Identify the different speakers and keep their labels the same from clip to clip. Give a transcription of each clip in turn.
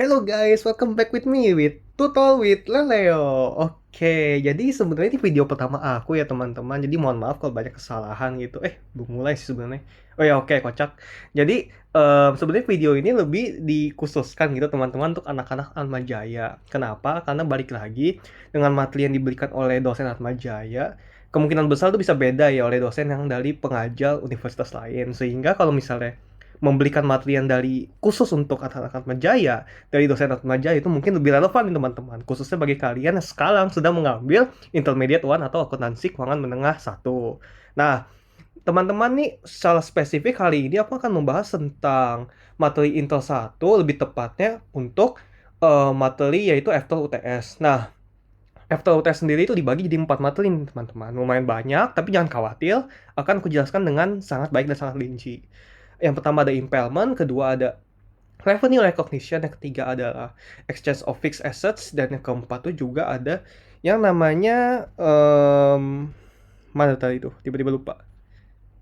Speaker 1: Hello guys, welcome back with me with Tutorial with Leleo. Oke, jadi sebenarnya ini video pertama aku ya teman-teman. Jadi mohon maaf kalau banyak kesalahan gitu. Belum mulai sih sebenarnya. Oh ya oke, kocak. Jadi sebenarnya video ini lebih dikhususkan gitu teman-teman untuk anak-anak Atmajaya. Kenapa? Karena balik lagi dengan materi yang diberikan oleh dosen Atmajaya, kemungkinan besar itu bisa beda ya oleh dosen yang dari pengajar universitas lain. Sehingga kalau misalnya memberikan materi yang dari khusus untuk anak-anak Atmajaya dari dosen Atmajaya itu mungkin lebih relevan nih teman-teman, khususnya bagi kalian yang sekarang sedang mengambil Intermediate One atau akuntansi keuangan menengah satu. Nah, teman-teman nih secara spesifik kali ini aku akan membahas tentang materi Intel 1, lebih tepatnya untuk materi yaitu FTL UTS. Nah, FTL UTS sendiri itu dibagi jadi 4 materi nih teman-teman. Lumayan banyak, tapi jangan khawatir, akan aku jelaskan dengan sangat baik dan sangat rinci. Yang pertama ada impairment, kedua ada revenue recognition, yang ketiga adalah exchange of fixed assets, dan yang keempat tuh juga ada yang namanya mana tadi itu? Tiba-tiba lupa.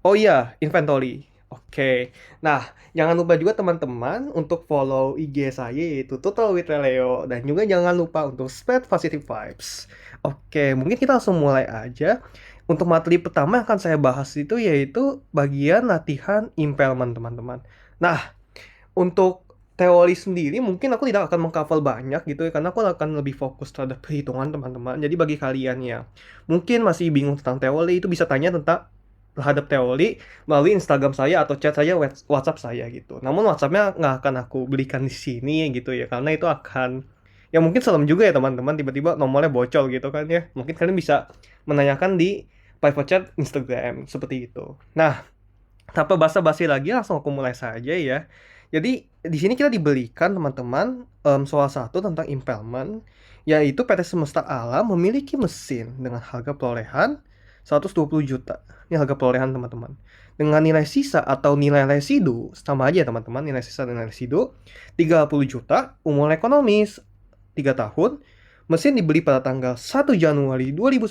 Speaker 1: Oh iya, inventory. Oke. Nah, jangan lupa juga teman-teman untuk follow IG saya yaitu Total with Leo, dan juga jangan lupa untuk spread positive vibes. Oke, mungkin kita langsung mulai aja. Untuk materi pertama yang akan saya bahas itu yaitu bagian latihan impairment teman-teman. Nah, untuk teori sendiri mungkin aku tidak akan mengcover banyak gitu ya, karena aku akan lebih fokus terhadap perhitungan teman-teman. Jadi bagi kalian yang mungkin masih bingung tentang teori, itu bisa tanya tentang terhadap teori melalui Instagram saya atau chat saya, WhatsApp saya gitu. Namun WhatsAppnya nggak akan aku berikan di sini gitu ya, karena itu akan ya mungkin serem juga ya teman-teman, tiba-tiba nomornya bocor gitu kan ya. Mungkin kalian bisa menanyakan di private chat Instagram seperti itu. Nah, tanpa basa-basi lagi langsung aku mulai saja ya. Jadi di sini kita diberikan teman-teman soal satu tentang impairment, yaitu PT Semesta Alam memiliki mesin dengan harga perolehan 120 juta. Ini harga perolehan teman-teman. Dengan nilai sisa atau nilai residu, sama aja teman-teman, nilai sisa dan nilai residu 30 juta, umur ekonomis 3 tahun. Mesin dibeli pada tanggal 1 Januari 2019.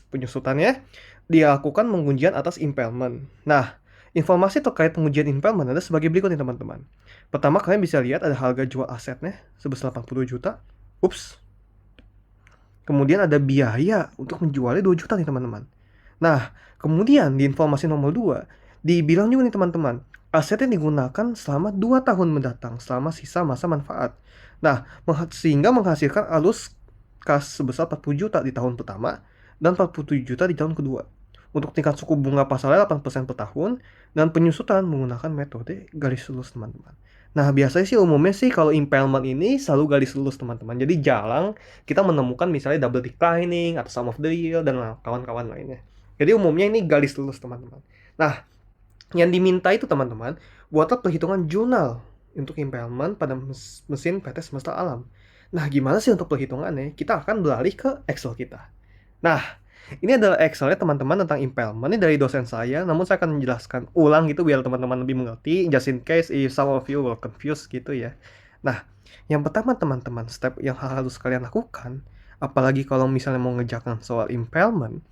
Speaker 1: Penyusutannya dilakukan pengujian atas impairment. Nah, informasi terkait pengujian impairment ada sebagai berikut nih teman-teman. Pertama, kalian bisa lihat ada harga jual asetnya sebesar 80 juta. Ups. Kemudian ada biaya untuk menjualnya 2 juta nih teman-teman. Nah, kemudian di informasi nomor 2, dibilang juga nih teman-teman, asetnya digunakan selama 2 tahun mendatang, selama sisa masa manfaat. Nah, sehingga menghasilkan arus kas sebesar 40 juta di tahun pertama dan 47 juta di tahun kedua. Untuk tingkat suku bunga pasalnya 8% per tahun, dan penyusutan menggunakan metode garis lurus teman-teman. Nah, biasanya sih umumnya sih kalau impairment ini selalu garis lurus teman-teman. Jadi jarang kita menemukan misalnya double declining atau sum of the yield dan kawan-kawan lainnya. Jadi umumnya ini garis lurus teman-teman. Nah, yang diminta itu teman-teman, buatlah perhitungan jurnal untuk impairment pada mesin PT Semesta Alam. Nah, gimana sih untuk perhitungannya? Kita akan beralih ke Excel kita. Nah, ini adalah Excelnya teman-teman tentang impairment. Ini dari dosen saya, namun saya akan menjelaskan ulang gitu biar teman-teman lebih mengerti, just in case if some of you will confused gitu ya. Nah, yang pertama teman-teman, step yang harus kalian lakukan, apalagi kalau misalnya mau ngejakan soal impairment,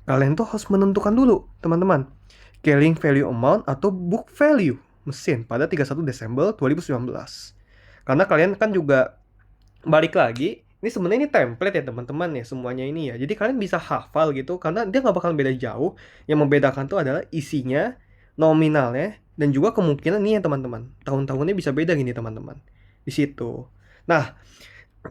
Speaker 1: kalian tuh harus menentukan dulu, teman-teman, carrying value amount atau book value mesin pada 31 Desember 2019. Karena kalian kan juga balik lagi, ini sebenarnya ini template ya teman-teman ya semuanya ini ya. Jadi kalian bisa hafal gitu karena dia nggak bakal beda jauh. Yang membedakan tuh adalah isinya, nominalnya, dan juga kemungkinan nih ya teman-teman. Tahun-tahunnya bisa beda gini teman-teman. Di situ. Nah,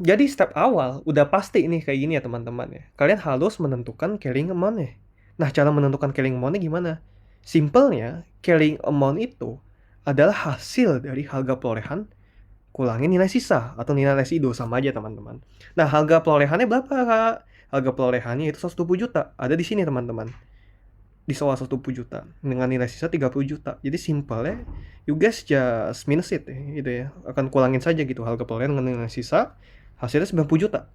Speaker 1: jadi step awal udah pasti ini kayak gini ya teman-teman ya. Kalian harus menentukan carrying amount-nya. Nah, cara menentukan carrying amount-nya gimana? Simpelnya, carrying amount itu adalah hasil dari harga perolehan kurangin nilai sisa atau nilai residu, sama aja teman-teman. Nah, harga perolehannya berapa, Kak? Harga perolehannya itu 120 juta. Ada di sini teman-teman. Di soal 120 juta dengan nilai sisa 30 juta. Jadi simple ya. You guys just minus it ya, gitu ya. Akan kurangin saja gitu harga perolehan dengan nilai sisa, hasilnya 90 juta.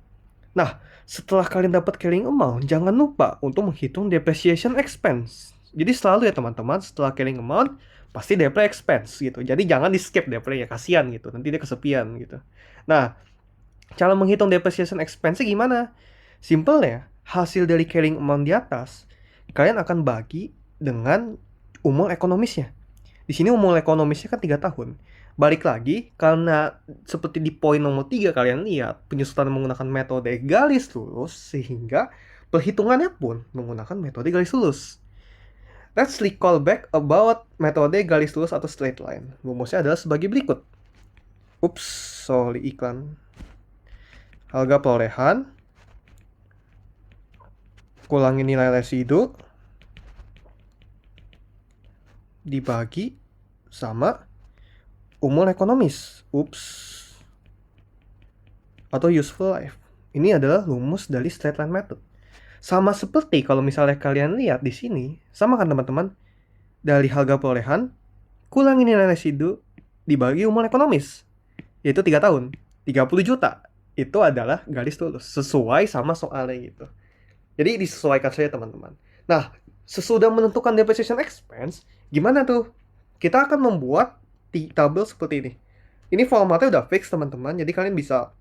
Speaker 1: Nah, setelah kalian dapat carrying amount, jangan lupa untuk menghitung depreciation expense. Jadi selalu ya teman-teman, setelah carrying amount pasti depre expense gitu. Jadi jangan di skip depre ya, kasihan gitu. Nanti dia kesepian gitu. Nah, cara menghitung depreciation expense gimana? Simple ya, hasil dari carrying amount di atas kalian akan bagi dengan umur ekonomisnya. Di sini umur ekonomisnya kan 3 tahun. balik lagi, karena seperti di poin nomor 3 kalian lihat, penyusutan menggunakan metode garis lurus, sehingga perhitungannya pun menggunakan metode garis lurus. Let's recall back about metode garis lurus atau straight line. Rumusnya adalah sebagai berikut. Ups, sorry iklan. Harga perolehan kurangi nilai residu dibagi sama umur ekonomis. Ups. Atau useful life. Ini adalah rumus dari straight line method. Sama seperti kalau misalnya kalian lihat di sini, sama kan teman-teman? Dari harga perolehan, kurangi nilai residu dibagi umur ekonomis. Yaitu 3 tahun, 30 juta. Itu adalah garis lurus, sesuai sama soalnya gitu. Jadi disesuaikan saja teman-teman. Nah, sesudah menentukan depreciation expense, gimana tuh? Kita akan membuat tabel seperti ini. Ini formatnya udah fix teman-teman, jadi kalian bisa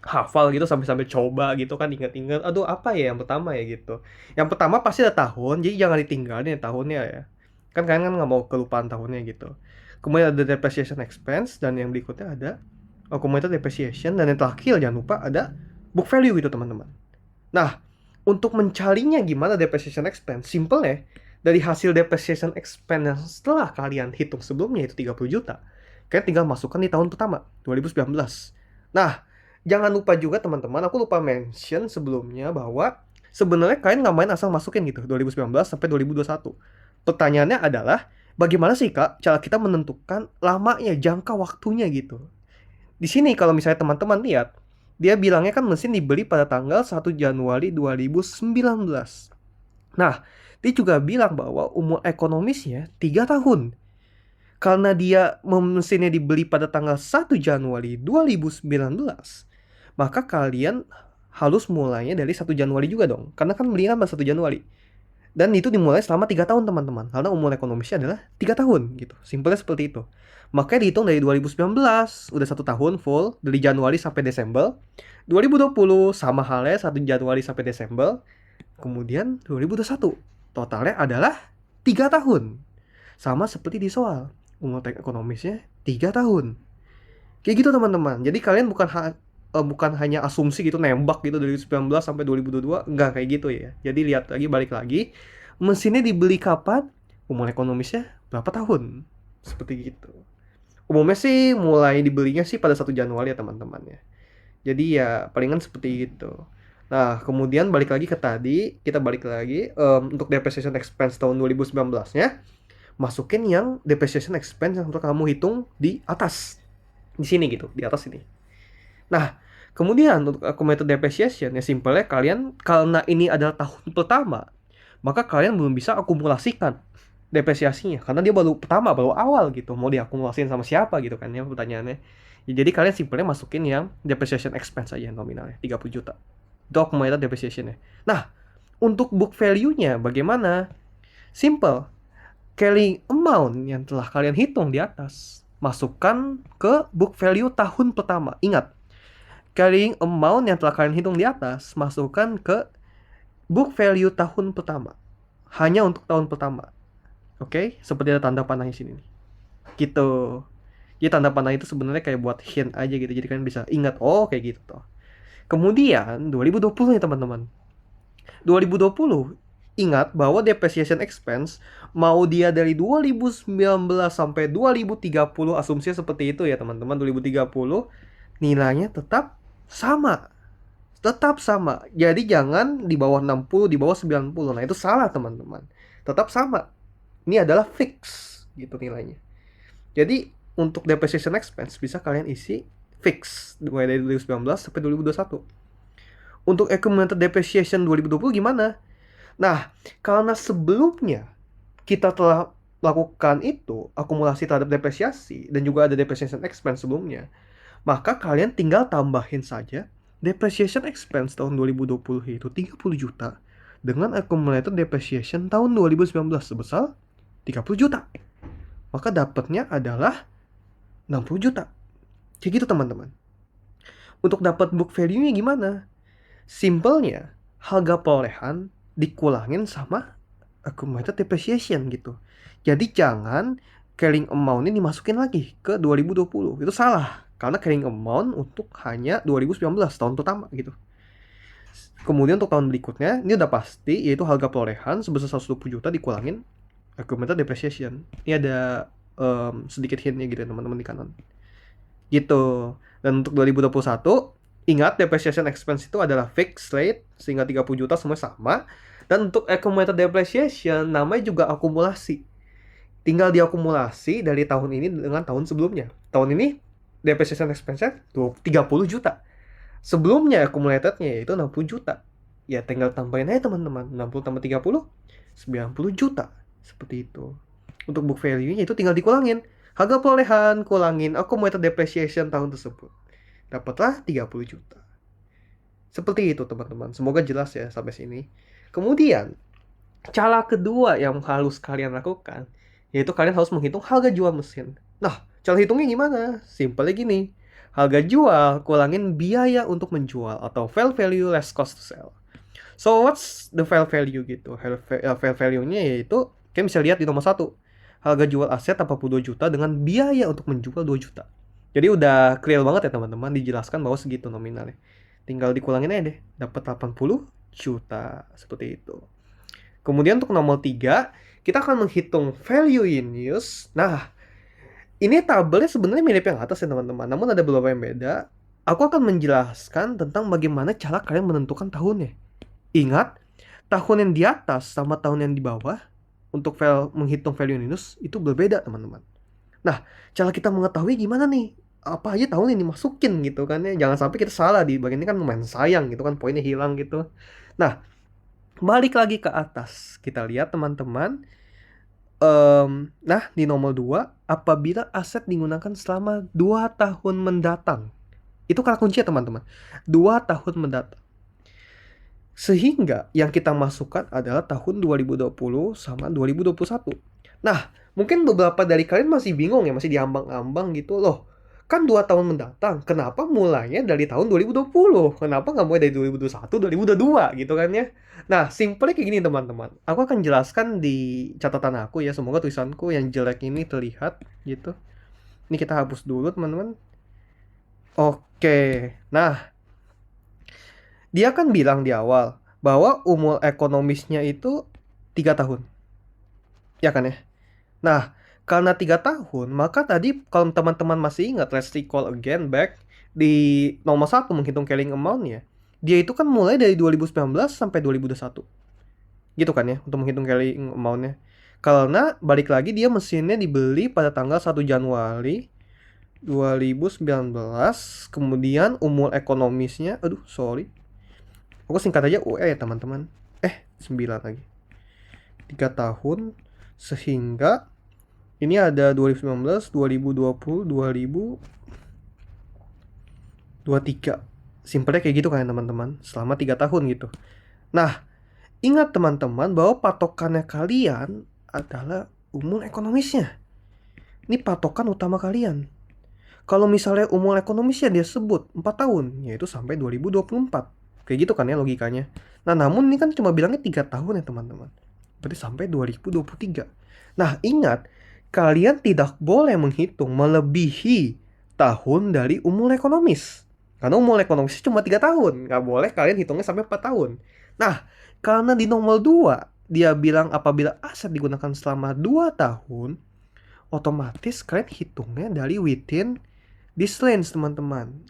Speaker 1: hafal gitu sambil coba gitu kan, ingat-ingat aduh apa ya yang pertama ya gitu. Yang pertama pasti ada tahun, jadi jangan ditinggalin ya tahunnya ya, kan kalian kan nggak mau kelupaan tahunnya gitu. Kemudian ada depreciation expense, dan yang berikutnya ada accumulated depreciation, dan yang terakhir jangan lupa ada book value gitu teman-teman. Nah, untuk mencarinya gimana depreciation expense, simple ya, dari hasil depreciation expense yang setelah kalian hitung sebelumnya itu 30 juta, kalian tinggal masukkan di tahun pertama 2019. Nah, jangan lupa juga teman-teman, aku lupa mention sebelumnya bahwa sebenarnya kalian nggak main asal masukin gitu 2019 sampai 2021. Pertanyaannya adalah bagaimana sih Kak cara kita menentukan lamanya, jangka waktunya gitu. Di sini kalau misalnya teman-teman lihat, dia bilangnya kan mesin dibeli pada tanggal 1 Januari 2019. Nah, dia juga bilang bahwa umur ekonomisnya 3 tahun. Karena dia mesinnya dibeli pada tanggal 1 Januari 2019, maka kalian harus mulainya dari 1 Januari juga dong. Karena kan beli kan pada 1 Januari. Dan itu dimulai selama 3 tahun teman-teman. Karena umur ekonomisnya adalah 3 tahun gitu. Simpelnya seperti itu. Makanya dihitung dari 2019, udah 1 tahun full, dari Januari sampai Desember. 2020 sama halnya 1 Januari sampai Desember. Kemudian 2021. Totalnya adalah 3 tahun. Sama seperti di soal. Umur ekonomisnya 3 tahun. Kayak gitu teman-teman. Jadi kalian bukan hanya asumsi gitu nembak gitu dari 2019 sampai 2022, enggak kayak gitu ya. Jadi lihat lagi, balik lagi, mesinnya dibeli kapan, umur ekonomisnya berapa tahun, seperti gitu. Umumnya sih mulai dibelinya sih pada 1 Januari ya teman-teman ya. Jadi ya palingan seperti itu. Nah, kemudian balik lagi ke tadi, kita balik lagi untuk depreciation expense tahun 2019-nya, masukin yang depreciation expense yang kamu hitung di atas. Di sini gitu, di atas ini. Nah, kemudian untuk accumulated depreciation, ya simpelnya kalian, karena ini adalah tahun pertama, maka kalian belum bisa akumulasikan depresiasinya. Karena dia baru pertama, baru awal gitu. Mau diakumulasikan sama siapa gitu kan ya pertanyaannya. Ya, jadi kalian simpelnya masukin yang depreciation expense aja nominalnya, 30 juta. Itu accumulated depreciation-nya. Nah, untuk book value-nya bagaimana? Simple. Carrying amount yang telah kalian hitung di atas, masukkan ke book value tahun pertama. Ingat, carrying amount yang telah kalian hitung di atas, masukkan ke book value tahun pertama. Hanya untuk tahun pertama. Oke? Seperti ada tanda panah di sini. Gitu. Jadi tanda panah itu sebenarnya kayak buat hint aja gitu. Jadi kalian bisa ingat, oh kayak gitu toh. Kemudian 2020 nih teman-teman. 2020, ingat bahwa depreciation expense mau dia dari 2019 sampai 2030, asumsinya seperti itu ya teman-teman. 2030 nilainya tetap sama. Tetap sama. Jadi jangan di bawah 60, di bawah 90. Nah, itu salah teman-teman. Tetap sama. Ini adalah fix gitu nilainya. Jadi untuk depreciation expense bisa kalian isi fix mulai dari 2019 sampai 2021. Untuk accumulated depreciation 2020 gimana? Nah, karena sebelumnya kita telah lakukan itu, akumulasi terhadap depresiasi, dan juga ada depreciation expense sebelumnya, maka kalian tinggal tambahin saja depreciation expense tahun 2020 itu 30 juta dengan accumulated depreciation tahun 2019 sebesar 30 juta. Maka dapatnya adalah 60 juta. Kayak gitu teman-teman. Untuk dapat book value-nya gimana? Simpelnya, harga perolehan dikurangin sama accumulated depreciation gitu. Jadi jangan carrying amount ini dimasukin lagi ke 2020. Itu salah. Karena carrying amount untuk hanya 2019, tahun pertama gitu. Kemudian untuk tahun berikutnya, ini udah pasti, yaitu harga perolehan sebesar 120 juta dikurangin accumulated depreciation. Ini ada sedikit hintnya gitu ya teman-teman di kanan. Gitu. Dan untuk 2021, ingat depreciation expense itu adalah fixed rate, sehingga 30 juta semua sama. Dan untuk accumulated depreciation, namanya juga akumulasi. Tinggal diakumulasi dari tahun ini dengan tahun sebelumnya. Tahun ini depreciation expense-nya 30 juta. Sebelumnya accumulated-nya yaitu 60 juta. Ya tinggal tambahin aja teman-teman. 60 tambah 30, 90 juta. Seperti itu. Untuk book value-nya itu tinggal dikurangin. Harga perolehan, kurangin accumulated depreciation tahun tersebut. Dapatlah 30 juta. Seperti itu teman-teman. Semoga jelas ya sampai sini. Kemudian, cara kedua yang harus kalian lakukan, yaitu kalian harus menghitung harga jual mesin. Nah, cara hitungnya gimana? Simpelnya gini. Harga jual kurangin biaya untuk menjual atau fair value less cost to sell. So what's the fair value gitu? Fair value-nya yaitu kalian bisa lihat di nomor 1. Harga jual aset 82 juta dengan biaya untuk menjual 2 juta. Jadi udah clear banget ya teman-teman, dijelaskan bahwa segitu nominalnya. Tinggal dikurangin aja deh, dapat 80 juta seperti itu. Kemudian untuk nomor 3, kita akan menghitung value in use. Nah, ini tabelnya sebenarnya mirip yang atas ya teman-teman, namun ada beberapa yang beda. Aku akan menjelaskan tentang bagaimana cara kalian menentukan tahunnya. Ingat, tahun yang di atas sama tahun yang di bawah untuk menghitung value in use itu berbeda teman-teman. Nah, cara kita mengetahui gimana nih? Apa aja tahun ini masukin gitu kan ya. Jangan sampai kita salah di bagian ini kan lumayan sayang gitu kan, poinnya hilang gitu. Nah, balik lagi ke atas. Kita lihat teman-teman. Nah, di nomor 2, apabila aset digunakan selama 2 tahun mendatang. Itu kata kuncinya teman-teman. 2 tahun mendatang. Sehingga yang kita masukkan adalah tahun 2020 sama 2021. Nah, mungkin beberapa dari kalian masih bingung ya, masih diambang-ambang gitu loh. Kan 2 tahun mendatang, kenapa mulainya dari tahun 2020? Kenapa nggak mulai dari 2021, 2022 gitu kan ya? Nah, simpelnya kayak gini teman-teman. Aku akan jelaskan di catatan aku ya, semoga tulisanku yang jelek ini terlihat gitu. Ini kita hapus dulu teman-teman. Oke, nah dia kan bilang di awal bahwa umur ekonomisnya itu 3 tahun. Ya kan ya? Nah, karena 3 tahun, maka tadi kalau teman-teman masih ingat, let's recall again back di nomor 1 menghitung carrying amount-nya. Dia itu kan mulai dari 2019 sampai 2021. Gitu kan ya, untuk menghitung carrying amount-nya. Karena balik lagi dia mesinnya dibeli pada tanggal 1 Januari 2019, kemudian umur ekonomisnya, aku singkat aja UE ya teman-teman. 9 lagi. 3 tahun, sehingga ini ada 2019, 2020, 2023. Simpelnya kayak gitu kan teman-teman, selama 3 tahun gitu. Nah, ingat teman-teman bahwa patokannya kalian adalah umur ekonomisnya. Ini patokan utama kalian. Kalau misalnya umur ekonomisnya dia sebut 4 tahun, yaitu sampai 2024. Kayak gitu kan ya logikanya. Nah, namun ini kan cuma bilangnya 3 tahun ya teman-teman. Berarti sampai 2023. Nah, ingat, kalian tidak boleh menghitung melebihi tahun dari umur ekonomis. Karena umur ekonomis cuma 3 tahun. Nggak boleh kalian hitungnya sampai 4 tahun. Nah, karena di nomor 2, dia bilang apabila aset digunakan selama 2 tahun, otomatis kalian hitungnya dari within this range teman-teman.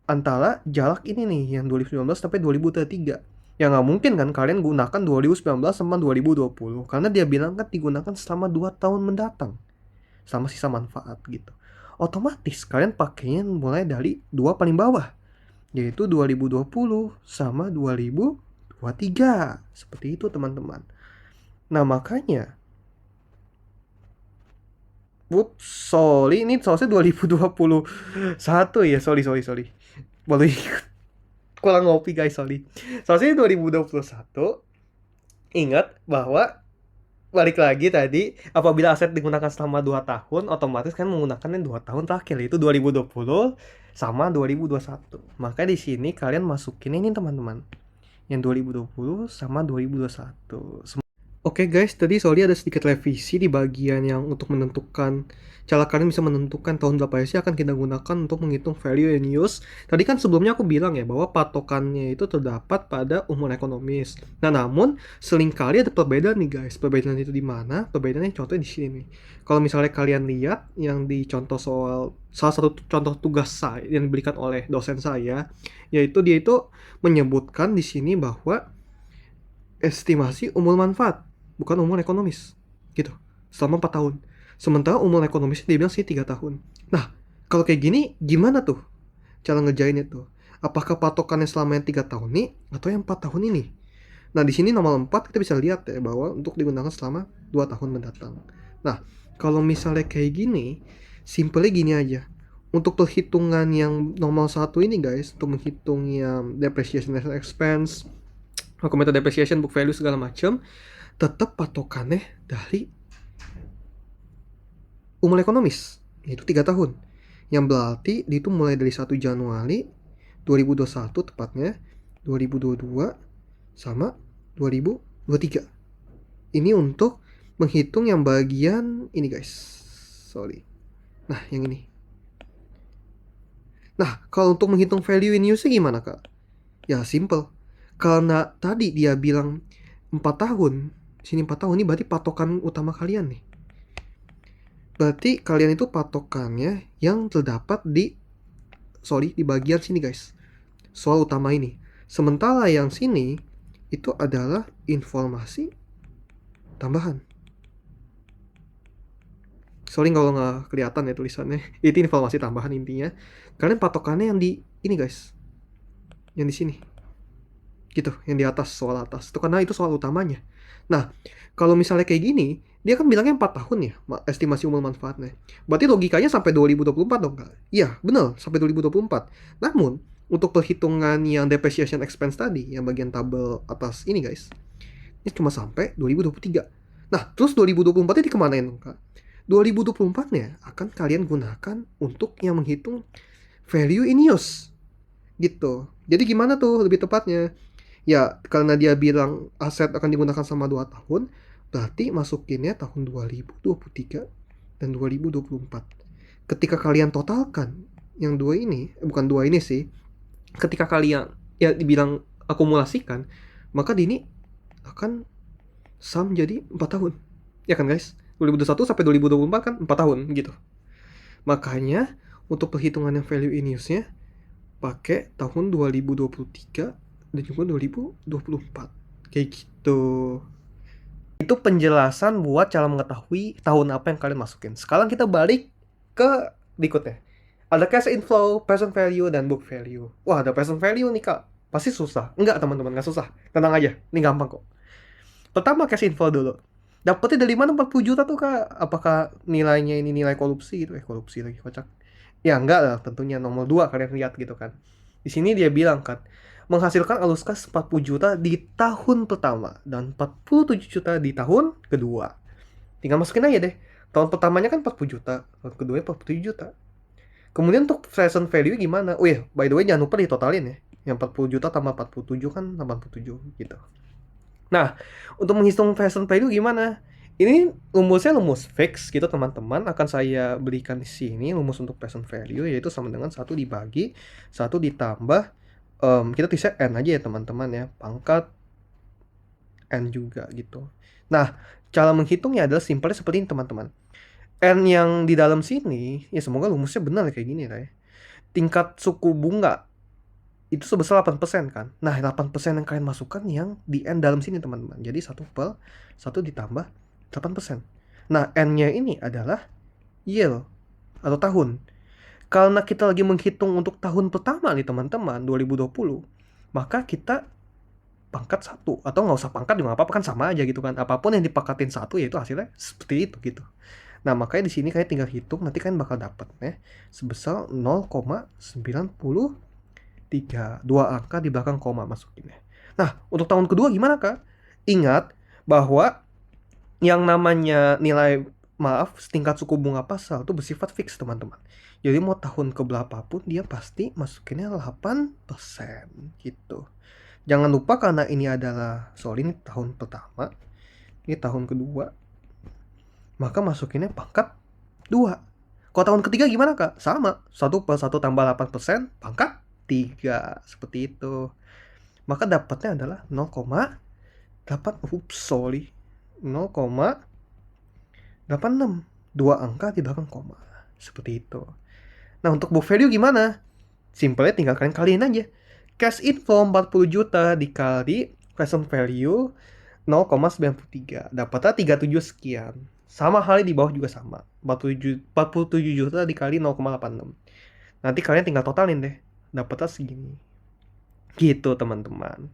Speaker 1: Antara jarak ini nih, yang 2019 sampai 2023. Ya nggak mungkin kan kalian gunakan 2019 sama 2020. Karena dia bilang kan digunakan selama 2 tahun mendatang. Sama sisa manfaat gitu. Otomatis kalian pakainya mulai dari 2 paling bawah. Yaitu 2020 sama 2023. Seperti itu teman-teman. Nah makanya. Ini soalnya 2021 ya. Sorry. Boleh kurang ngopi guys, sorry. Soalnya 2021, ingat bahwa balik lagi tadi, apabila aset digunakan selama 2 tahun, otomatis kan menggunakan yang 2 tahun terakhir, yaitu 2020 sama 2021. Maka di sini kalian masukin ini teman-teman, yang 2020 sama 2021. Oke guys, tadi sorry ada sedikit revisi di bagian yang untuk menentukan cara kalian bisa menentukan tahun berapa sih akan kita gunakan untuk menghitung value in use. Tadi kan sebelumnya aku bilang ya bahwa patokannya itu terdapat pada umur ekonomis. Nah, namun seringkali ada perbedaan nih guys. Perbedaan itu di mana? Perbedaannya contohnya di sini nih. Kalau misalnya kalian lihat yang di contoh soal salah satu contoh tugas saya yang diberikan oleh dosen saya, yaitu dia itu menyebutkan di sini bahwa estimasi umur manfaat bukan umur ekonomis gitu selama 4 tahun, sementara umur ekonomis dia bilang sih 3 tahun. Nah, kalau kayak gini gimana tuh cara ngerjainnya tuh? Apakah patokannya selama yang 3 tahun nih atau yang 4 tahun ini? Nah, di sini nomor 4 kita bisa lihat ya bahwa untuk digunakan selama 2 tahun mendatang. Nah, kalau misalnya kayak gini, simpelnya gini aja. Untuk perhitungan yang nomor 1 ini guys, untuk menghitung yang depreciation expense, method depreciation, book value segala macam, tetap patokannya dari umur ekonomis, yaitu 3 tahun. Yang berarti itu mulai dari 1 Januari 2021 tepatnya, 2022 sama 2023. Ini untuk menghitung yang bagian ini guys. Sorry. Nah, yang ini. Nah, kalau untuk menghitung value in use gimana, Kak? Ya, simple. Karena tadi dia bilang 4 tahun, sini 4 tahun, ini berarti patokan utama kalian nih. Berarti kalian itu patokannya yang terdapat di bagian sini guys, soal utama ini. Sementara yang sini itu adalah informasi tambahan. Sorry kalau nggak kelihatan ya tulisannya. Itu informasi tambahan intinya. Kalian patokannya yang di ini guys, yang di sini gitu, yang di atas, soal atas itu, karena itu soal utamanya. Nah, kalau misalnya kayak gini, dia kan bilangnya 4 tahun ya estimasi umur manfaatnya, berarti logikanya sampai 2024 dong Kak? Iya bener, sampai 2024. Namun untuk perhitungan yang depreciation expense tadi, yang bagian tabel atas ini guys, ini cuma sampai 2023. Nah, terus 2024 nya dikemanain dong Kak? 2024 nya akan kalian gunakan untuk yang menghitung value in use gitu. Jadi gimana tuh lebih tepatnya? Ya, karena dia bilang aset akan digunakan selama 2 tahun, berarti masukinnya tahun 2023 dan 2024. Ketika kalian totalkan yang dua ini, bukan dua ini sih, ketika kalian ya dibilang akumulasikan, maka ini akan sum jadi 4 tahun. Ya kan guys? 2021 sampai 2024 kan 4 tahun gitu. Makanya untuk perhitungan yang value in use-nya pakai tahun 2023 dan juga 2024 kayak gitu. Itu penjelasan buat cara mengetahui tahun apa yang kalian masukin. Sekarang kita balik ke berikutnya. Ada cash inflow, present value, dan book value. Wah, ada present value nih Kak. Pasti susah. Enggak teman-teman, nggak susah. Tenang aja, ini gampang kok. Pertama cash inflow dulu. Dapetnya dari mana 40 juta tuh Kak? Apakah nilainya ini nilai korupsi gitu? Korupsi lagi, kocak. Ya enggak lah, tentunya nomor 2 kalian lihat gitu kan. Di sini dia bilang kan, menghasilkan alus kas 40 juta di tahun pertama dan 47 juta di tahun kedua. Tinggal masukin aja deh. Tahun pertamanya kan 40 juta, tahun kedua 47 juta. Kemudian untuk present value gimana? Oh iya, by the way jangan lupa ditotalin ya. Yang 40 juta tambah 47 kan 87 gitu. Nah, untuk menghitung present value gimana? Ini rumusnya rumus fix gitu teman-teman, akan saya berikan di sini rumus untuk present value, yaitu sama dengan 1 dibagi 1 ditambah kita tulisnya n aja ya teman-teman ya, pangkat n juga gitu. Nah, cara menghitungnya adalah simpelnya seperti ini teman-teman. N yang di dalam sini, ya semoga rumusnya benar kayak gini lah ya. Tingkat suku bunga itu sebesar 8% kan. Nah, 8% yang kalian masukkan yang di N dalam sini teman-teman. Jadi 1 ditambah 8%. Nah, N-nya ini adalah yield atau tahun. Karena kita lagi menghitung untuk tahun pertama nih teman-teman, 2020, maka kita pangkat 1. Atau nggak usah pangkat juga apa-apa, kan sama aja gitu kan. Apapun yang dipangkatin 1 yaitu hasilnya seperti itu gitu. Nah, makanya di sini kalian tinggal hitung, nanti kalian bakal dapat ya sebesar 0,93. 2 angka di belakang koma masukinnya. Nah, untuk tahun kedua gimana Kak? Ingat bahwa yang namanya tingkat suku bunga pasar itu bersifat fix teman-teman. Jadi mau tahun keberapapun dia pasti masukinnya 8% gitu. Jangan lupa karena ini adalah ini tahun pertama, Ini tahun kedua, maka masukinnya pangkat 2. Kalau tahun ketiga gimana Kak? Sama, 1+1 tambah 8% pangkat 3. Seperti itu. Maka dapatnya adalah 0,8, 0,86. 2 angka di belakang koma. Seperti itu. Nah, untuk book value gimana? Simpelnya tinggal kalian kaliin aja. Cash inflow 40 juta dikali present value 0,93. Dapatnya 37 sekian. Sama halnya di bawah juga sama. 47 juta dikali 0,86. Nanti kalian tinggal totalin deh. Dapatnya segini. Gitu teman-teman.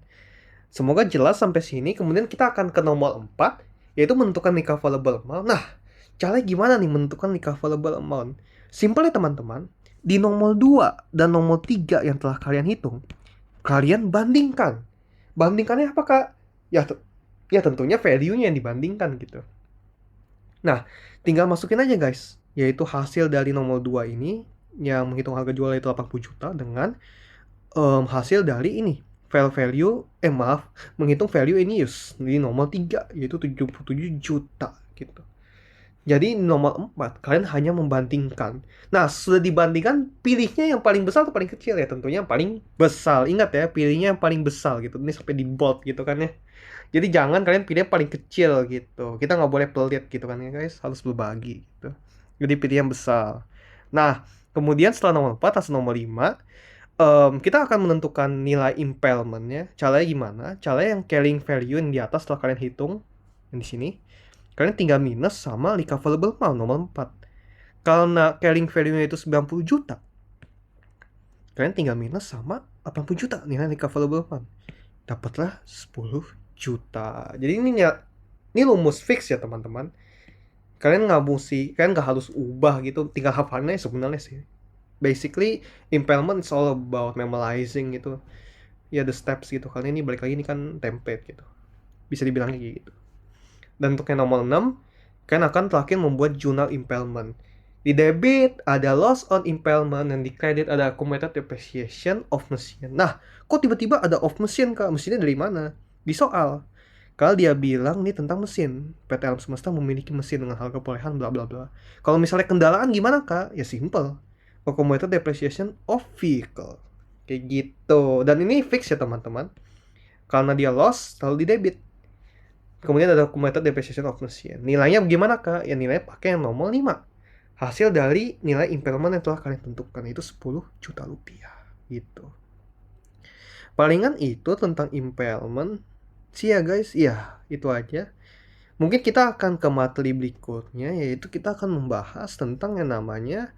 Speaker 1: Semoga jelas sampai sini. Kemudian kita akan ke nomor 4, yaitu menentukan recoverable amount. Nah, caranya gimana nih menentukan recoverable amount? Simple ya teman-teman. Di nomor 2 dan nomor 3 yang telah kalian hitung, kalian bandingkan. Bandingkannya apa Kak? Ya tentunya value-nya yang dibandingkan gitu. Nah, tinggal masukin aja guys. Yaitu hasil dari nomor 2 ini, yang menghitung harga jual itu 80 juta dengan hasil dari ini. Menghitung value in use di nomor 3, yaitu 77 juta gitu. Jadi nomor 4, kalian hanya membandingkan. Nah, sudah dibandingkan, pilihnya yang paling besar atau paling kecil ya? Tentunya yang paling besar. Ingat ya, pilihnya yang paling besar gitu. Ini sampai di bold gitu kan ya. Jadi jangan kalian pilih yang paling kecil gitu. Kita nggak boleh pelit gitu kan ya guys. Harus berbagi gitu. Jadi pilih yang besar. Nah, kemudian setelah nomor 4 atau nomor 5, kita akan menentukan nilai impairment-nya. Caranya gimana? Caranya yang carrying value yang di atas setelah kalian hitung. Yang di sini. Kalian tinggal minus sama recoverable amount nomor 4. Karena carrying value-nya itu 90 juta. Kalian tinggal minus sama 80 juta nilai recoverable amount. Dapatlah 10 juta. Jadi ini rumus fix ya teman-teman. Kalian nggak harus ubah gitu. Tinggal hafalnya sebenarnya sih. Basically, impairment is all about memorizing gitu. Ya, the steps gitu. Kali ini balik lagi ini kan template gitu. Bisa dibilang kayak gitu. Dan untuk yang nomor 6, kalian akan terakhir membuat journal impairment. Di debit ada loss on impairment, dan di credit ada accumulated depreciation of machine. Nah, kok tiba-tiba ada of machine Kak? Mesinnya dari mana? Di soal. Kalau dia bilang ini tentang mesin. PT Alam Semesta memiliki mesin dengan harga perolehan bla bla bla. Kalau misalnya kendaraan gimana Kak? Ya simple. Accumulated depreciation of vehicle. Kayak gitu. Dan ini fix ya teman-teman. Karena dia loss, lalu di debit. Kemudian ada accumulated depreciation of machine. Nilainya bagaimana Kak? Ya nilainya pakai yang nomor 5. Hasil dari nilai impairment yang telah kalian tentukan itu 10 juta rupiah. Gitu. Palingan itu tentang impairment sih ya guys. Ya, itu aja. Mungkin kita akan ke materi berikutnya, yaitu kita akan membahas tentang yang namanya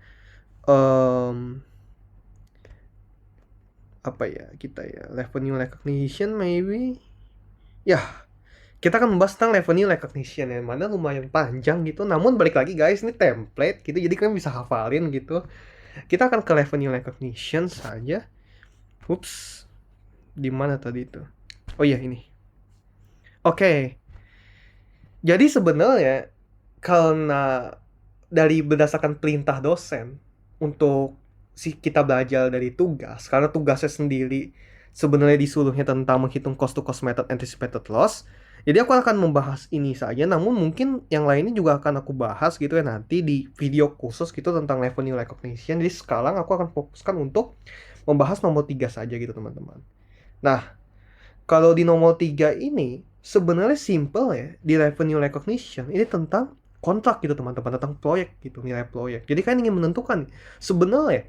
Speaker 1: revenue recognition maybe. Ya, kita akan membahas tentang revenue recognition yang mana lumayan panjang gitu. Namun balik lagi guys, ini template gitu, jadi kalian bisa hafalin gitu. Kita akan ke revenue recognition saja. Ups, di mana tadi itu? Oh iya ini. Oke. Jadi sebenarnya karena berdasarkan perintah dosen untuk kita belajar dari tugas, karena tugasnya sendiri sebenarnya disuruhnya tentang menghitung cost to cost method anticipated loss. Jadi aku akan membahas ini saja, namun mungkin yang lainnya juga akan aku bahas gitu ya nanti di video khusus gitu tentang revenue recognition. Jadi sekarang aku akan fokuskan untuk membahas nomor 3 saja gitu teman-teman. Nah, kalau di nomor 3 ini sebenarnya simple ya, di revenue recognition ini tentang kontrak gitu teman-teman, tentang proyek gitu, nilai proyek. Jadi kalian ingin menentukan sebenarnya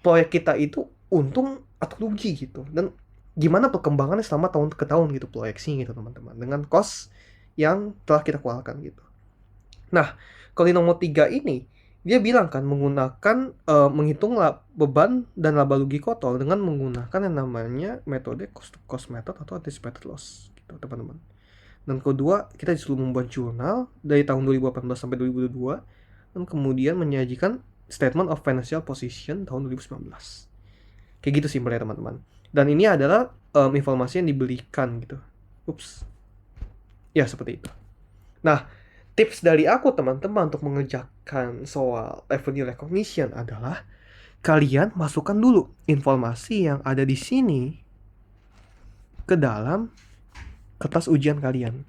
Speaker 1: proyek kita itu untung atau rugi gitu, dan gimana perkembangannya selama tahun ke tahun gitu, proyeksi gitu teman-teman, dengan cost yang telah kita keluarkan gitu. Nah, kalau di nomor 3 ini dia bilang kan menggunakan menghitung beban dan laba rugi kotor dengan menggunakan yang namanya metode cost to cost method atau anticipated loss gitu teman-teman. Dan kedua, kita disuruh membuat jurnal dari tahun 2018 sampai 2022 dan kemudian menyajikan statement of financial position tahun 2019. Kayak gitu simpelnya teman-teman. Dan ini adalah informasi yang diberikan gitu. Ups. Ya, seperti itu. Nah, tips dari aku teman-teman untuk mengerjakan soal revenue recognition adalah kalian masukkan dulu informasi yang ada di sini ke dalam kertas ujian kalian.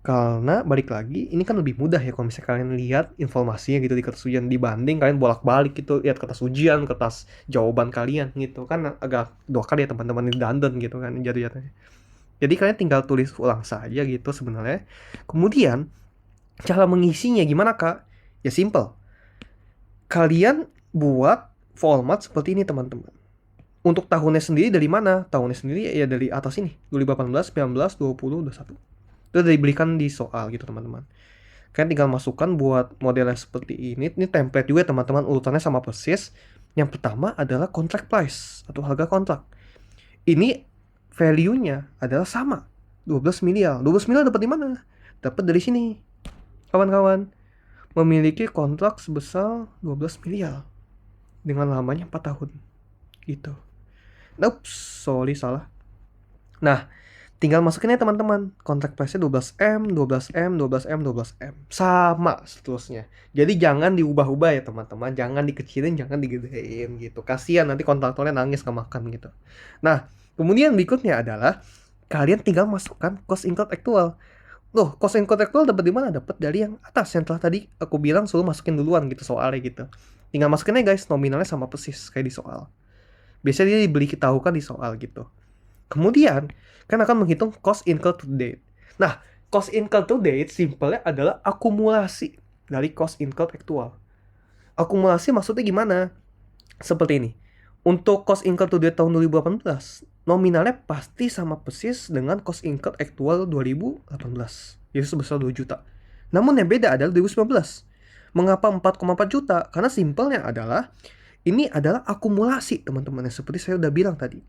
Speaker 1: Karena balik lagi, ini kan lebih mudah ya kalau misalnya kalian lihat informasinya gitu di kertas ujian dibanding kalian bolak-balik gitu lihat kertas ujian, kertas jawaban kalian gitu kan agak dua kali ya teman-teman redundant gitu kan jatuhnya. Jadi kalian tinggal tulis ulang saja gitu sebenarnya. Kemudian cara mengisinya gimana kak? Ya simple. Kalian buat format seperti ini teman-teman. Untuk tahunnya sendiri dari mana? Tahunnya sendiri ya dari atas ini. 2018, 19, 20, 21. Itu udah diberikan di soal gitu teman-teman. Kalian tinggal masukkan buat modelnya seperti ini. Ini template juga teman-teman, urutannya sama persis. Yang pertama adalah contract price atau harga kontrak. Ini value-nya adalah sama. 12 miliar. 12 miliar dapat di mana? Dapat dari sini. Kawan-kawan, memiliki kontrak sebesar 12 miliar dengan lamanya 4 tahun. Gitu. Ups, sorry salah. Nah, tinggal masukin ya teman-teman. Kontrak price-nya 12M, 12M, 12M, 12M. Sama seterusnya. Jadi jangan diubah-ubah ya teman-teman. Jangan dikecilin, jangan digedein gitu. Kasihan nanti kontraktornya nangis gak makan gitu. Nah, kemudian berikutnya adalah kalian tinggal masukkan cost incurred actual. Loh, cost incurred actual dapat di mana? Dapat dari yang atas yang telah tadi aku bilang suruh masukin duluan gitu soalnya gitu. Tinggal masukin aja guys, nominalnya sama persis kayak di soal. Biasanya dia diberitahukan di soal gitu. Kemudian, kan akan menghitung cost incurred to date. Nah, cost incurred to date simpelnya adalah akumulasi dari cost incurred actual. Akumulasi maksudnya gimana? Seperti ini. Untuk cost incurred to date tahun 2018, nominalnya pasti sama persis dengan cost incurred actual 2018, yaitu sebesar 2 juta. Namun yang beda adalah 2019. Mengapa 4,4 juta? Karena simpelnya adalah ini adalah akumulasi teman-teman, seperti saya udah bilang tadi.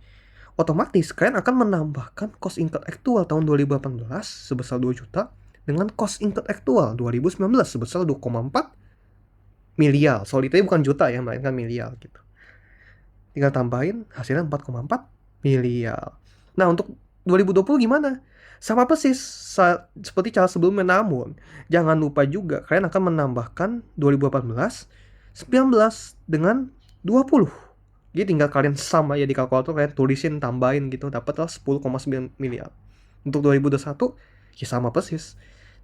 Speaker 1: Otomatis kalian akan menambahkan cost incurred actual tahun 2018 sebesar 2 juta dengan cost incurred actual 2019 sebesar 2,4 miliar. Soal itu bukan juta ya, melainkan miliar gitu. Tinggal tambahin hasilnya 4,4 miliar. Nah, untuk 2020 gimana? Sama persis seperti cara sebelumnya, namun jangan lupa juga kalian akan menambahkan 2018, 19 dengan 20. Jadi tinggal kalian sama ya di kalkulator, kalian tulisin tambahin gitu, dapatlah 10,9 miliar. Untuk 2021 ya sama persis.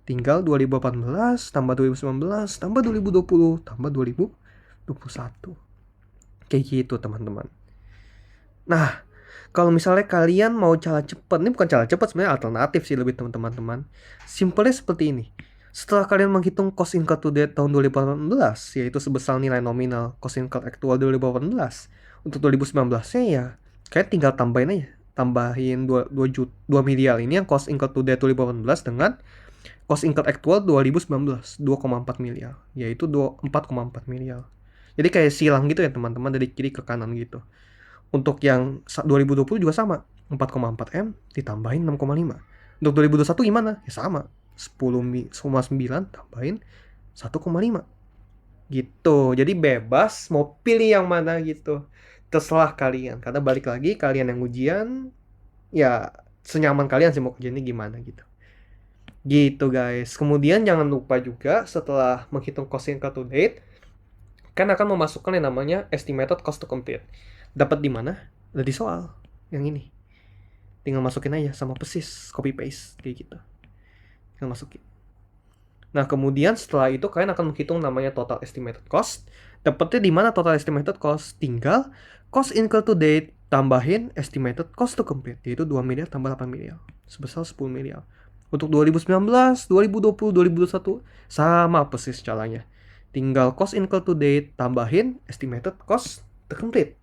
Speaker 1: Tinggal 2018 tambah 2019 tambah 2020 tambah 2021. Kayak gitu teman-teman. Nah, kalau misalnya kalian mau cara cepat, ini bukan cara cepat sebenarnya, alternatif sih lebih teman-teman. Simpelnya seperti ini. Setelah kalian menghitung cost incurred to date tahun 2018, yaitu sebesar nilai nominal cost incurred actual 2018, untuk 2019-nya ya kalian tinggal tambahin aja. Tambahin 2 miliar ini yang cost incurred to date 2018 dengan cost incurred actual 2019, 2,4 miliar, yaitu 4,4 miliar. Jadi kayak silang gitu ya teman-teman, dari kiri ke kanan gitu. Untuk yang 2020 juga sama, 4,4 M ditambahin 6,5. Untuk 2021 gimana? Ya sama, 10,9 tambahin 1,5 gitu. Jadi bebas mau pilih yang mana gitu, terserah kalian. Karena balik lagi kalian yang ujian ya senyaman kalian sih mau kerjanya gimana gitu. Gitu guys. Kemudian jangan lupa juga setelah menghitung cost incurred to date, kan akan memasukkan yang namanya estimated cost to complete. Dapat di mana? Ada di soal yang ini. Tinggal masukin aja sama persis, copy paste kayak gitu. Tinggal masukin. Nah, kemudian setelah itu kalian akan menghitung namanya total estimated cost. Dapatnya di mana total estimated cost? Tinggal cost incurred to date tambahin estimated cost to complete, yaitu 2 miliar tambah 8 miliar, sebesar 10 miliar. Untuk 2019, 2020, 2021 sama persis caranya. Tinggal cost incurred to date tambahin estimated cost to complete.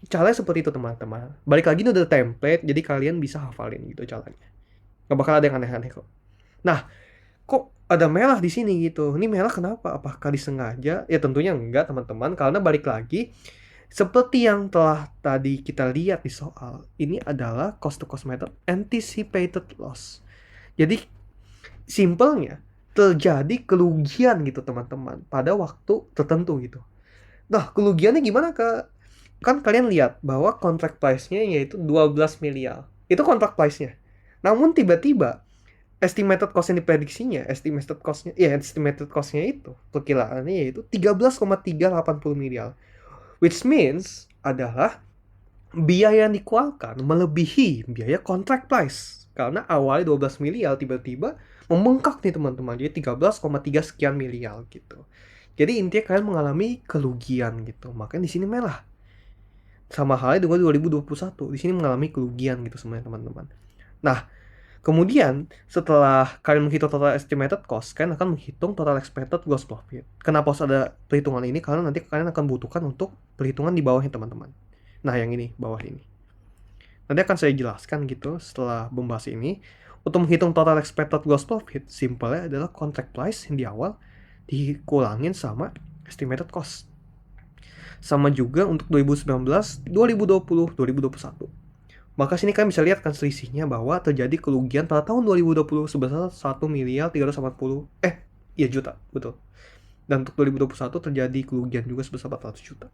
Speaker 1: Caranya seperti itu teman-teman. Balik lagi ini udah template, jadi kalian bisa hafalin gitu caranya. Gak bakal ada yang aneh-aneh kok. Nah, kok ada merah di sini gitu? Ini merah kenapa? Apakah disengaja? Ya tentunya enggak teman-teman, karena balik lagi seperti yang telah tadi kita lihat di soal, ini adalah cost to cost method anticipated loss. Jadi simpelnya terjadi kerugian gitu teman-teman pada waktu tertentu gitu. Nah, kerugiannya gimana Kak? Kan kalian lihat bahwa contract price-nya yaitu 12 miliar. Itu contract price-nya. Namun tiba-tiba estimated cost yang diprediksinya, estimated cost-nya itu perkiraannya yaitu 13,380 miliar. Which means adalah biaya yang dikeluarkan melebihi biaya contract price. Karena awalnya 12 miliar tiba-tiba membengkak nih teman-teman. Jadi 13,3 sekian miliar gitu. Jadi intinya kalian mengalami kerugian gitu. Makanya di sini merah. Sama halnya dengan 2021. Di sini mengalami kerugian gitu sebenarnya teman-teman. Nah, kemudian setelah kalian menghitung total estimated cost, kalian akan menghitung total expected gross profit. Kenapa harus ada perhitungan ini? Karena nanti kalian akan butuhkan untuk perhitungan di bawahnya teman-teman. Nah, yang ini, bawah ini. Nanti akan saya jelaskan gitu setelah membahas ini. Untuk menghitung total expected gross profit, simpelnya adalah contract price yang di awal dikurangin sama estimated cost. Sama juga untuk 2019, 2020, 2021. Maka sini kalian bisa lihat kan selisihnya bahwa terjadi kerugian pada tahun 2020 sebesar 1 miliar 380 juta, betul. Dan untuk 2021 terjadi kerugian juga sebesar 400 juta.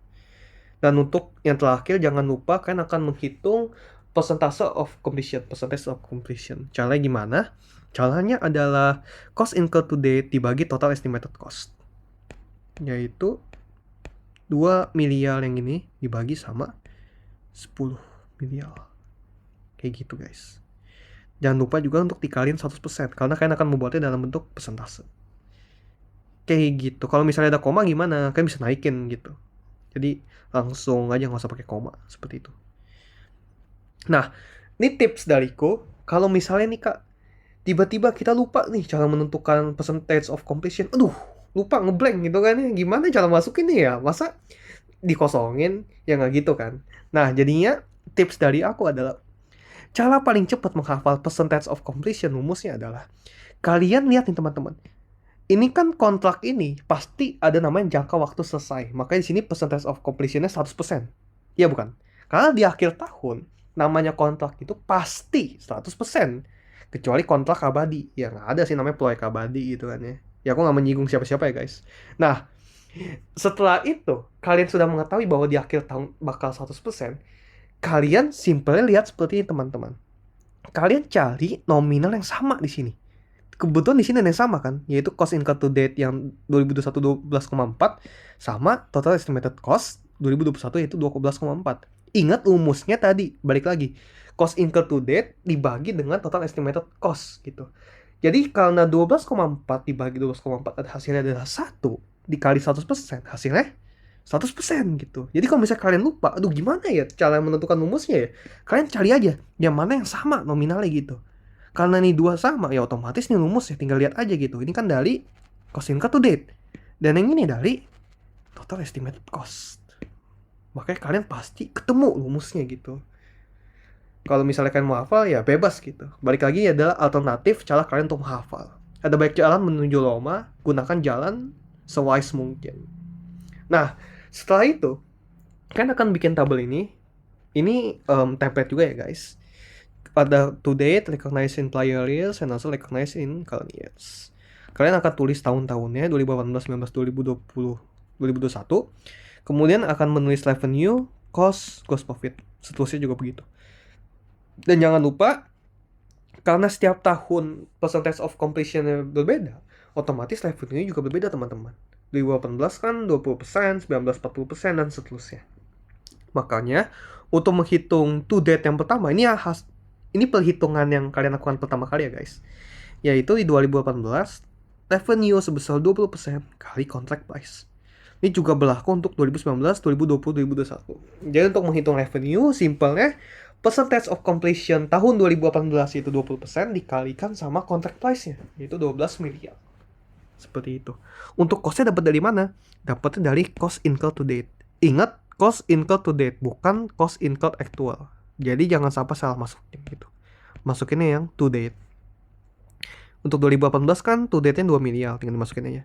Speaker 1: Dan untuk yang terakhir jangan lupa kalian akan menghitung percentage of completion. Caranya gimana? Caranya adalah cost incurred to date dibagi total estimated cost. Yaitu 2 miliar yang ini dibagi sama 10 miliar. Kayak gitu guys. Jangan lupa juga untuk dikaliin 100% karena kalian akan membuatnya dalam bentuk persentase. Kayak gitu. Kalau misalnya ada koma gimana? Kalian bisa naikin gitu. Jadi langsung aja nggak usah pakai koma seperti itu. Nah, ini tips dariku. Kalau misalnya nih kak, tiba-tiba kita lupa nih cara menentukan percentage of completion. Aduh, lupa ngeblank gitu kan ya. Gimana cara masukin nih ya? Masa dikosongin? Ya nggak gitu kan. Nah, jadinya tips dari aku adalah cara paling cepat menghafal percentage of completion rumusnya adalah kalian lihat nih teman-teman. Ini kan kontrak ini pasti ada namanya jangka waktu selesai. Makanya di sini percentage of completion-nya 100%. Iya bukan? Karena di akhir tahun namanya kontrak itu pasti 100%. Kecuali kontrak abadi. Ya nggak ada sih namanya proyek abadi gitu kan ya. Ya aku nggak menyinggung siapa-siapa ya guys. Nah, setelah itu kalian sudah mengetahui bahwa di akhir tahun bakal 100%. Kalian simpelnya lihat seperti ini teman-teman. Kalian cari nominal yang sama di sini. Kebetulan di sini ada yang sama kan, yaitu cost incurred to date yang 2021 12,4 sama total estimated cost 2021 yaitu 12,4. Ingat rumusnya tadi, balik lagi. Cost incurred to date dibagi dengan total estimated cost gitu. Jadi karena 12,4 dibagi 12,4 hasilnya adalah 1 dikali 100%, hasilnya 100% gitu. Jadi kalau misalnya kalian lupa, aduh gimana ya cara menentukan rumusnya ya? Kalian cari aja yang mana yang sama nominalnya gitu. Karena nih dua sama, ya otomatis nih rumus ya tinggal lihat aja gitu. Ini kan dari cost incurred to date. Dan yang ini dari total estimated cost. Makanya kalian pasti ketemu rumusnya gitu. Kalau misalnya kalian mau hafal ya bebas gitu. Balik lagi adalah alternatif cara kalian untuk menghafal. Ada banyak jalan menuju Roma, gunakan jalan sewise mungkin. Nah, setelah itu, kalian akan bikin tabel ini. Ini template juga ya guys. Ada to date, recognize in prior years, and also recognize in current years. Kalian akan tulis tahun-tahunnya 2018, 19, 2020, 2021. Kemudian akan menulis revenue, cost, gross profit. Seterusnya juga begitu. Dan jangan lupa, karena setiap tahun percentage of completion-nya berbeda, otomatis revenue juga berbeda teman-teman. 2018 kan 20%, 19 40%, dan seterusnya. Makanya, untuk menghitung to date yang pertama, ini perhitungan yang kalian lakukan pertama kali ya guys. Yaitu di 2018, revenue sebesar 20% kali contract price. Ini juga berlaku untuk 2019, 2020, 2021. Jadi untuk menghitung revenue, simpelnya percentage of completion tahun 2018 itu 20% dikalikan sama contract price-nya, yaitu 12 miliar. Seperti itu. Untuk cost-nya dapat dari mana? Dapatnya dari cost incurred to date. Ingat, cost incurred to date, bukan cost incurred actual. Jadi jangan sampai salah masukin gitu. Masukinnya yang to date. Untuk 2018 kan to date-nya 2 miliar, tinggal dimasukin aja.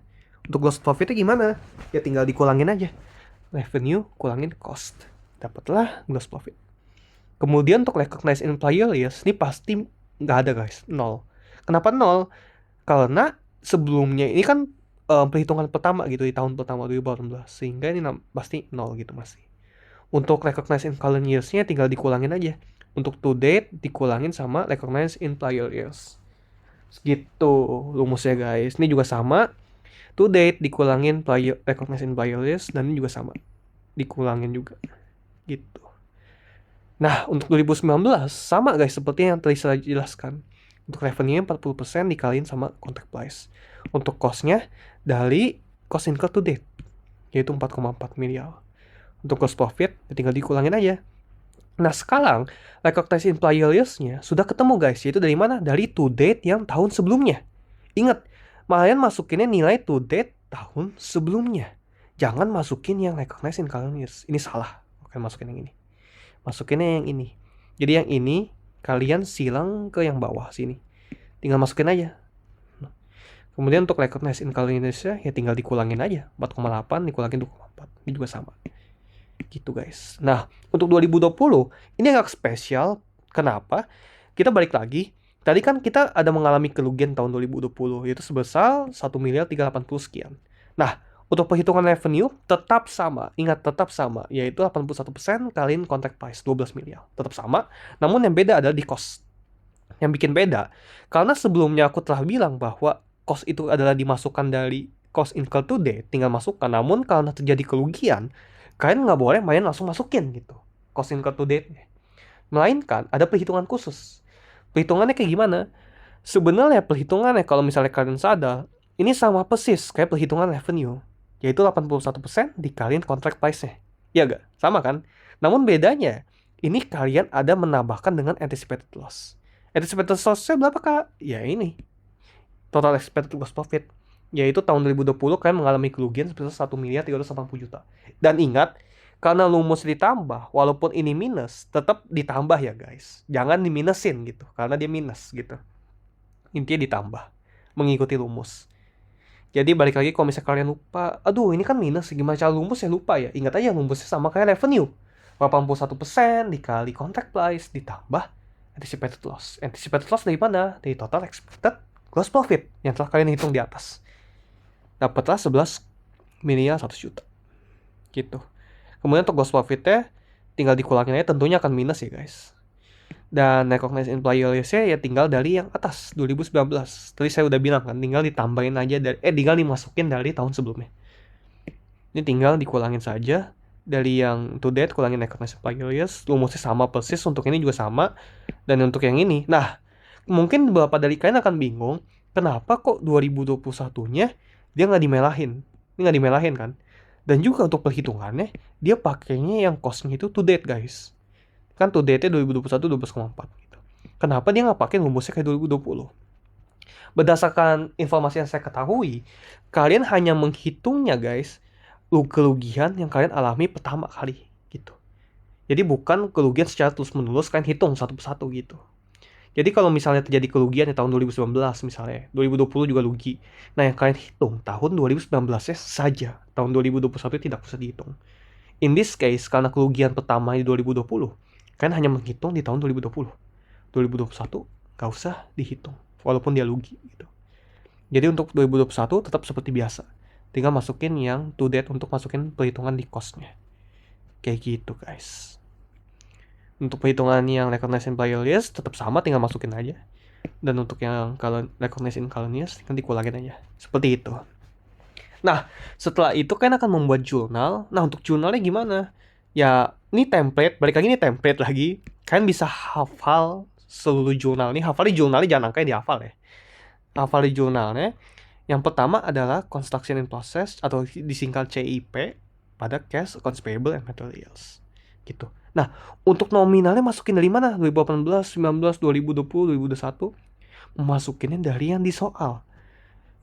Speaker 1: Untuk gross profit-nya gimana? Ya tinggal dikurangin aja. Revenue kurangin cost. Dapatlah gross profit. Kemudian untuk recognize in prior years, ini pasti nggak ada guys, 0. Kenapa 0? Karena sebelumnya ini kan perhitungan pertama gitu di tahun pertama 2018, sehingga ini pasti 0 gitu masih. Untuk recognize in current years-nya tinggal dikurangin aja. Untuk to date dikurangin sama recognize in prior years. Gitu rumusnya guys. Ini juga sama. To date dikurangin recognize in prior years, dan ini juga sama. Dikurangin juga. Gitu. Nah, untuk 2019 sama guys seperti yang tadi saya jelaskan. Untuk revenue 40% dikaliin sama contract price. Untuk cost-nya dari cost incurred to date, yaitu 4,4 miliar. Untuk gross profit, ya tinggal dikurangin aja. Nah sekarang, recognized employer years-nya sudah ketemu guys, yaitu dari mana? Dari to date yang tahun sebelumnya. Ingat, kalian masukinnya nilai to date tahun sebelumnya. Jangan masukin yang recognized in current years. Ini salah. Kalian masukin yang ini. Masukinnya yang ini. Jadi yang ini kalian silang ke yang bawah sini. Tinggal masukin aja. Kemudian untuk recognized in current years-nya ya tinggal dikurangin aja. 4,8 dikurangin 2,4. Ini juga sama. Gitu guys. Nah, untuk 2020 ini agak spesial. Kenapa? Kita balik lagi. Tadi kan kita ada mengalami kerugian tahun 2020 yaitu sebesar 1.380 sekian. Nah, untuk perhitungan revenue tetap sama. Ingat tetap sama, yaitu 81% kaliin contract price 12 miliar. Tetap sama, namun yang beda adalah di cost. Yang bikin beda karena sebelumnya aku telah bilang bahwa cost itu adalah dimasukkan dari cost incurred to date, tinggal masukkan. Namun karena terjadi kerugian, kalian nggak boleh main langsung masukin gitu cost incurred to date-nya. Melainkan ada perhitungan khusus. Perhitungannya kayak gimana? Sebenarnya perhitungannya kalau misalnya kalian sadar, ini sama persis kayak perhitungan revenue, yaitu 81% dikaliin contract price-nya. Iya gak? Sama kan? Namun bedanya, ini kalian ada menambahkan dengan anticipated loss. Anticipated loss-nya berapa kak? Ya ini. Total expected gross profit. Yaitu tahun 2020 kalian mengalami kerugian sebesar 1.380 juta. Dan ingat, karena lumus ditambah, walaupun ini minus, tetap ditambah ya guys. Jangan diminusin gitu, karena dia minus gitu. Intinya ditambah, mengikuti lumus. Jadi balik lagi kalau misalnya kalian lupa, aduh ini kan minus, gimana cara lumus ya lupa ya. Ingat aja lumusnya sama kayak revenue. 81% dikali contract price ditambah anticipated loss. Anticipated loss dari mana? Dari total expected gross profit yang telah kalian hitung di atas. Dapatlah 11 miliar 100 juta. Gitu. Kemudian untuk gross profitnya tinggal dikurangin aja, tentunya akan minus ya guys. Dan recognized employer years-nya ya tinggal dari yang atas 2019. Tadi saya udah bilang kan, tinggal ditambahin aja dari tinggal dimasukin dari tahun sebelumnya. Ini tinggal dikurangin saja dari yang to date, kurangin recognized employer years. Rumusnya sama persis, untuk ini juga sama. Dan untuk yang ini, nah mungkin beberapa dari kalian akan bingung, kenapa kok 2021-nya dia nggak dimelahin? Ini nggak dimelahin kan? Dan juga untuk perhitungannya, dia pakainya yang cost-nya itu to date guys. Kan to date-nya 2021 12,4 gitu. Kenapa dia nggak pakai rumusnya kayak 2020? Berdasarkan informasi yang saya ketahui, kalian hanya menghitungnya guys, kerugian yang kalian alami pertama kali gitu. Jadi bukan kerugian secara terus-menerus, kalian hitung satu persatu gitu. Jadi kalau misalnya terjadi kerugian di tahun 2019 misalnya, 2020 juga rugi. Nah yang kalian hitung tahun 2019-nya saja, tahun 2021 tidak usah dihitung. In this case, karena kerugian pertama di 2020, kalian hanya menghitung di tahun 2020. 2021 gak usah dihitung, walaupun dia rugi gitu. Jadi untuk 2021 tetap seperti biasa. Tinggal masukin yang to date untuk masukin perhitungan di cost-nya. Kayak gitu guys. Untuk perhitungan yang recognized employer years tetap sama, tinggal masukin aja. Dan untuk yang kalau recognized in current years tinggal dikurangin aja. Seperti itu. Nah, setelah itu kan akan membuat jurnal. Nah, untuk jurnalnya gimana? Ya, ini template, balik lagi ini template lagi. Kalian bisa hafal seluruh jurnal ini. Hafal di jurnalnya, jangan angka dihafal ya. Hafal di jurnalnya. Yang pertama adalah construction in process atau disingkat CIP pada cash, accounts payable, and materials. Gitu. Nah, untuk nominalnya masukin dari mana? 2018, 19, 2020, 2021. Masukinnya dari yang di soal.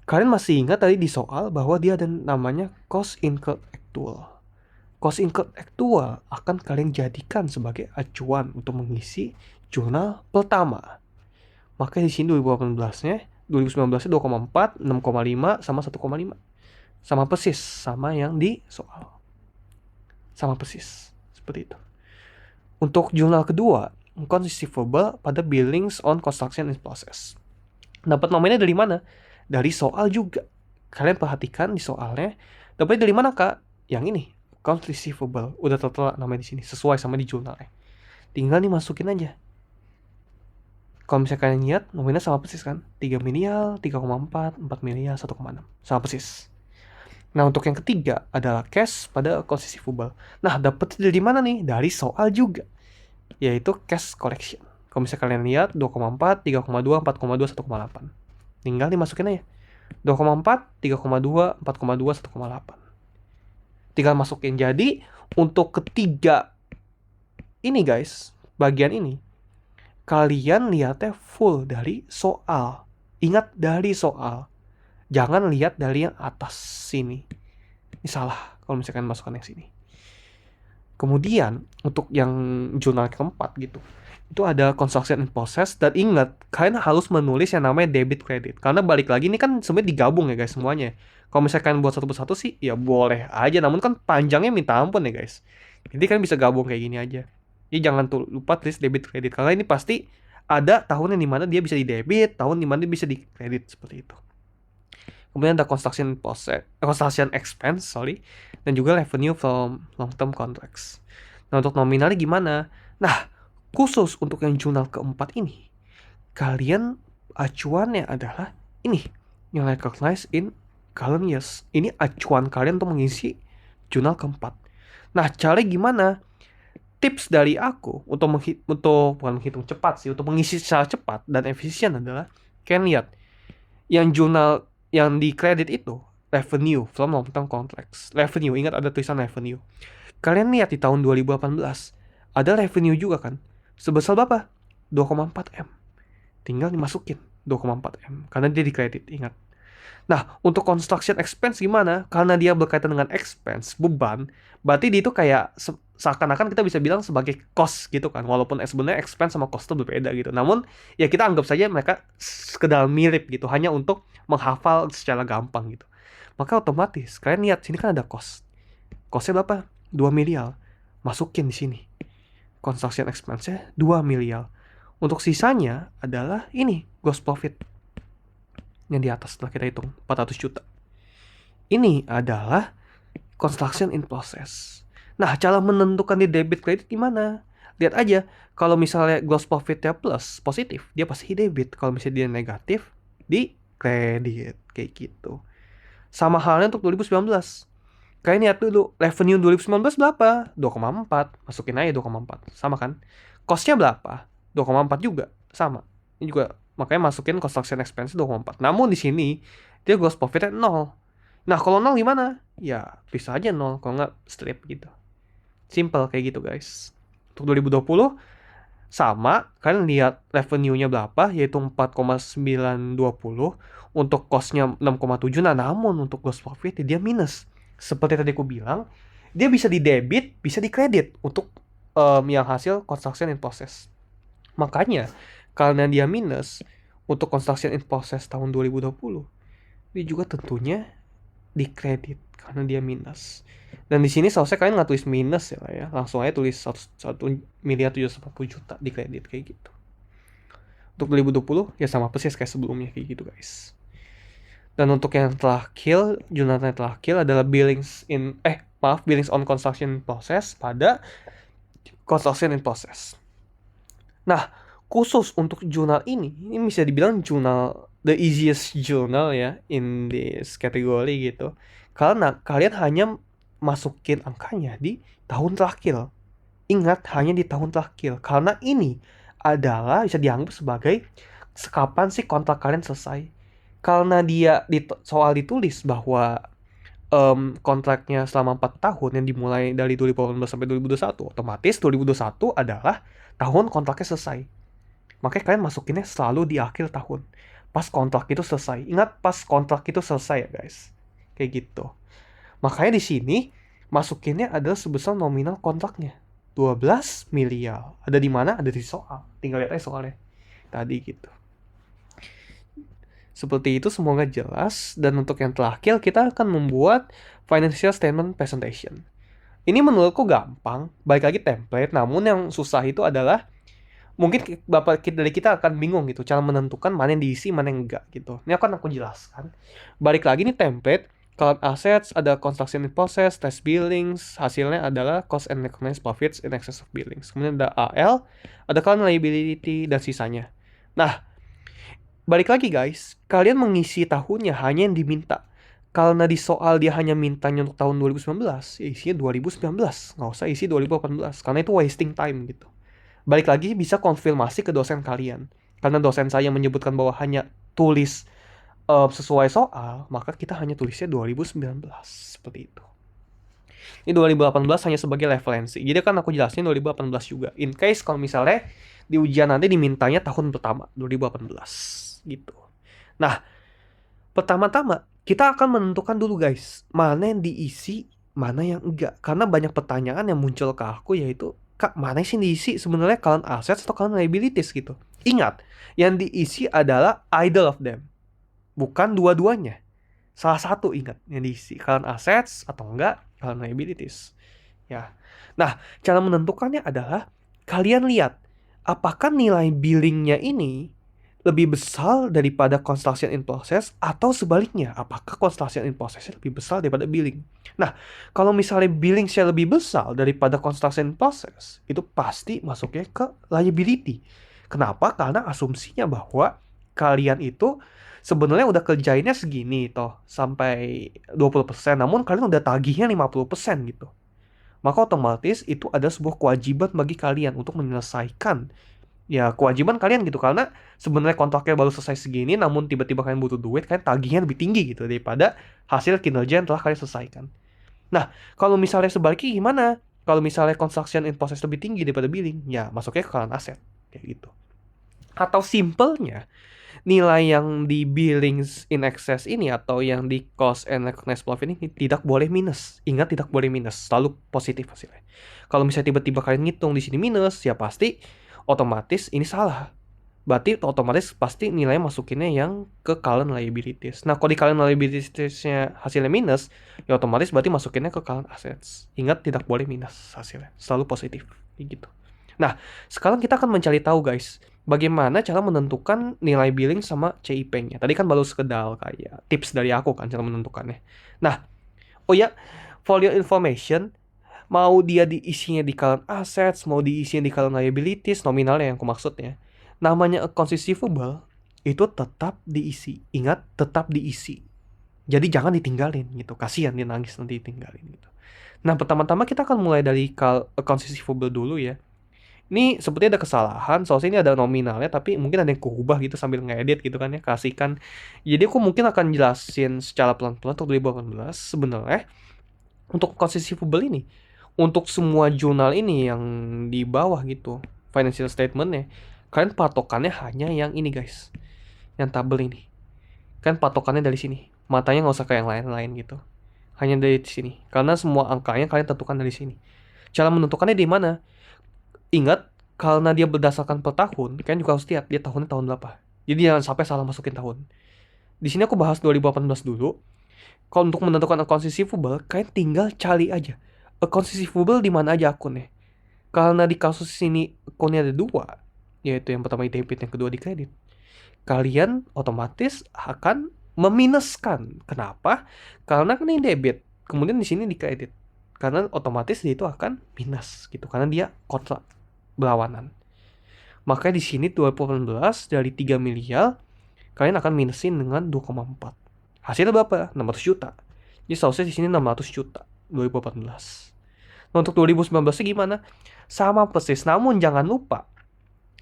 Speaker 1: Kalian masih ingat tadi di soal bahwa dia ada namanya cost incurred actual. Cost incurred actual akan kalian jadikan sebagai acuan untuk mengisi jurnal pertama. Maka di sini 2018-nya, 2019-nya 2,4, 6,5 sama 1,5. Sama persis sama yang di soal. Sama persis. Seperti itu. Untuk jurnal kedua, accounts receivable pada billings on construction in process. Dapat nominalnya dari mana? Dari soal juga. Kalian perhatikan di soalnya. Dapat dari mana kak? Yang ini, accounts receivable. Udah tertera namanya di sini, sesuai sama di jurnalnya. Tinggal nih masukin aja. Kalau misalnya kalian lihat, nominalnya sama persis kan? 3 miliar, 3,4, 4 miliar, 1,6. Sama persis. Nah, untuk yang ketiga adalah cash pada accounts receivable. Nah, dapat dari mana nih? Dari soal juga. Yaitu cash collection. Kalau misalnya kalian lihat 2,4, 3,2, 4,2, 1,8. Tinggal dimasukin aja. 2,4, 3,2, 4,2, 1,8. Tinggal masukin. Jadi untuk ketiga ini guys, bagian ini, kalian lihatnya full dari soal. Ingat dari soal. Jangan lihat dari yang atas sini. Ini salah kalau misalkan masukkan yang sini. Kemudian untuk yang jurnal keempat gitu, itu ada construction and process. Dan ingat, kalian harus menulis yang namanya debit credit. Karena balik lagi ini kan sebenarnya digabung ya guys semuanya. Kalau misalkan buat satu persatu sih ya boleh aja, namun kan panjangnya minta ampun ya guys. Jadi kalian bisa gabung kayak gini aja. Jadi jangan lupa tulis debit credit, karena ini pasti ada tahun yang dimana dia bisa di debit, tahun dimana dia bisa di credit, seperti itu. Kemudian ada construction expense, dan juga revenue from long term contracts. Nah, untuk nominalnya gimana? Nah, khusus untuk yang jurnal keempat ini, kalian acuannya adalah ini, yang recognized in current years. Ini acuan kalian untuk mengisi jurnal keempat. Nah, caranya gimana? Tips dari aku untuk bukan menghitung cepat sih, untuk mengisi secara cepat dan efisien adalah kalian lihat yang jurnal yang di kredit itu revenue from long term contracts. Revenue, ingat ada tulisan revenue. Kalian lihat di tahun 2018 ada revenue juga kan, sebesar berapa? 2,4 M. Tinggal dimasukin 2,4 M karena dia di kredit, ingat. Nah, untuk construction expense gimana? Karena dia berkaitan dengan expense, beban, berarti dia itu kayak seakan-akan kita bisa bilang sebagai cost gitu kan. Walaupun sebenarnya expense sama cost itu berbeda gitu. Namun, ya kita anggap saja mereka sekedar mirip gitu, hanya untuk menghafal secara gampang gitu. Maka otomatis, kalian lihat sini kan ada cost. Costnya berapa? 2 miliar. Masukin di sini. Construction expense-nya 2 miliar. Untuk sisanya adalah ini, gross profit. Yang di atas setelah kita hitung 400 juta. Ini adalah construction in process. Nah, cara menentukan di debit credit gimana? Lihat aja, kalau misalnya gross profitnya plus positif, dia pasti debit. Kalau misalnya dia negatif, di kredit kayak gitu. Sama halnya untuk 2019. Kalian lihat dulu revenue 2019 berapa? 2,4. Masukin aja 2,4. Sama kan? Cost-nya berapa? 2,4 juga. Sama. Ini juga makanya masukin construction expense 2,4. Namun di sini dia gross profit-nya 0. Nah, kalau 0 gimana? Ya, bisa aja 0 kalau nggak strip gitu. Simple kayak gitu, guys. Untuk 2020 sama, kalian lihat revenue-nya berapa, yaitu 4,920. Untuk cost-nya 6,7. Nah, namun untuk gross profit dia minus. Seperti tadi aku bilang, dia bisa di debit, bisa di kredit untuk yang hasil construction in process. Makanya, karena dia minus untuk construction in process tahun 2020, dia juga tentunya di kredit karena dia minus. Dan di sini seharusnya kalian nggak tulis minus ya, langsung aja tulis 1,740 juta di kredit kayak gitu. Untuk 2020 ya sama persis kayak sebelumnya kayak gitu, guys. Dan untuk yang terakhir, jurnalnya terakhir adalah billings on construction process pada construction in process. Nah, khusus untuk jurnal ini bisa dibilang jurnal the easiest journal ya in this category gitu. Karena kalian hanya masukin angkanya di tahun terakhir. Ingat, hanya di tahun terakhir. Karena ini adalah bisa dianggap sebagai kapan sih kontrak kalian selesai. Karena dia soal ditulis bahwa kontraknya selama 4 tahun yang dimulai dari 2018 sampai 2021, otomatis 2021 adalah tahun kontraknya selesai. Makanya kalian masukinnya selalu di akhir tahun. Pas kontrak itu selesai. Ingat, pas kontrak itu selesai ya guys. Kayak gitu. Makanya di sini masukinnya adalah sebesar nominal kontraknya. 12 miliar. Ada di mana? Ada di soal. Tinggal lihat aja soalnya. Tadi gitu. Seperti itu, semoga jelas. Dan untuk yang terakhir, kita akan membuat financial statement presentation. Ini menurutku gampang. Balik lagi template. Namun yang susah itu adalah mungkin dari kita akan bingung gitu cara menentukan mana yang diisi, mana yang enggak gitu. Ini akan aku jelaskan. Balik lagi nih template. Current assets, ada construction in process, test billings, hasilnya adalah cost and recognized profits in excess of billings. Kemudian ada AL, ada current liability, dan sisanya. Nah, balik lagi guys, kalian mengisi tahunnya hanya yang diminta. Karena di soal dia hanya mintanya untuk tahun 2019, ya isinya 2019. Nggak usah isi 2018, karena itu wasting time gitu. Balik lagi bisa konfirmasi ke dosen kalian. Karena dosen saya menyebutkan bahwa hanya tulis sesuai soal, maka kita hanya tulisnya 2019 seperti itu. Ini 2018 hanya sebagai referensi. Jadi kan aku jelasin 2018 juga. In case kalau misalnya di ujian nanti dimintanya tahun pertama 2018 gitu. Nah, pertama-tama kita akan menentukan dulu guys, mana yang diisi, mana yang enggak. Karena banyak pertanyaan yang muncul ke aku yaitu, Kak, mana sih yang diisi sebenarnya, current assets atau current liabilities gitu. Ingat, yang diisi adalah either of them, bukan dua-duanya. Salah satu ingat yang diisi, current assets atau enggak current liabilities. Ya. Nah, cara menentukannya adalah kalian lihat apakah nilai billingnya ini lebih besar daripada construction in process atau sebaliknya, apakah construction in process lebih besar daripada billing. Nah, kalau misalnya billing share lebih besar daripada construction in process, itu pasti masuknya ke liability. Kenapa? Karena asumsinya bahwa kalian itu sebenarnya udah kerjainnya segini toh sampai 20%, namun kalian udah tagihnya 50% gitu. Maka otomatis itu ada sebuah kewajiban bagi kalian untuk menyelesaikan ya kewajiban kalian gitu, karena sebenarnya kontraknya baru selesai segini namun tiba-tiba kalian butuh duit, kalian tagihnya lebih tinggi gitu daripada hasil kinerja yang telah kalian selesaikan. Nah, kalau misalnya sebaliknya gimana? Kalau misalnya construction in process lebih tinggi daripada billing, ya masuknya ke current asset kayak gitu. Atau simpelnya, nilai yang di billings in excess ini atau yang di cost and recognized profit ini tidak boleh minus. Ingat, tidak boleh minus, selalu positif hasilnya. Kalau misalnya tiba-tiba kalian ngitung di sini minus, ya pasti otomatis ini salah. Berarti otomatis pasti nilai masukinnya yang ke current liabilities. Nah, kalau di current liabilities-nya hasilnya minus, ya otomatis berarti masukinnya ke current assets. Ingat, tidak boleh minus hasilnya, selalu positif gitu. Nah, sekarang kita akan mencari tahu guys, bagaimana cara menentukan nilai billing sama CIP-nya. Tadi kan baru sekedar kayak tips dari aku kan cara menentukannya. Nah, oh ya, for your information, mau dia diisinya di current assets, mau diisinya di current liabilities, nominalnya yang aku maksudnya. Namanya accounts receivable, itu tetap diisi. Ingat, tetap diisi. Jadi jangan ditinggalin gitu. Kasihan dia nangis nanti ditinggalin gitu. Nah, pertama-tama kita akan mulai dari accounts receivable dulu ya. Ini sepertinya ada kesalahan, soalnya ini ada nominalnya, tapi mungkin ada yang keubah gitu sambil ngedit gitu kan ya, kasihkan. Jadi aku mungkin akan jelasin secara pelan-pelan untuk 2018 sebenarnya untuk accounts receivable ini. Untuk semua jurnal ini yang di bawah gitu, financial statementnya, kalian patokannya hanya yang ini guys, yang tabel ini. Kan patokannya dari sini, matanya nggak usah kayak yang lain-lain gitu. Hanya dari sini, karena semua angkanya kalian tentukan dari sini. Cara menentukannya di mana? Ingat, karena dia berdasarkan per tahun, kalian juga harus lihat dia tahunnya tahun berapa. Jadi jangan sampai salah masukin tahun. Di sini aku bahas 2018 dulu. Kalau untuk menentukan accounts receivable, kalian tinggal cari aja accounts receivable di mana aja akunnya. Karena di kasus ini akunnya ada dua, yaitu yang pertama di debit, yang kedua di kredit. Kalian otomatis akan meminuskan. Kenapa? Karena kan ini debit, kemudian di sini di kredit. Karena otomatis dia itu akan minus gitu, karena dia kontrak berlawanan. Makanya di sini 2018 dari 3 miliar kalian akan minusin dengan 2,4. Hasilnya berapa? 600 juta. Jadi seharusnya di sini 600 juta 2018. Nah, untuk 2019 gimana? Sama persis, namun jangan lupa,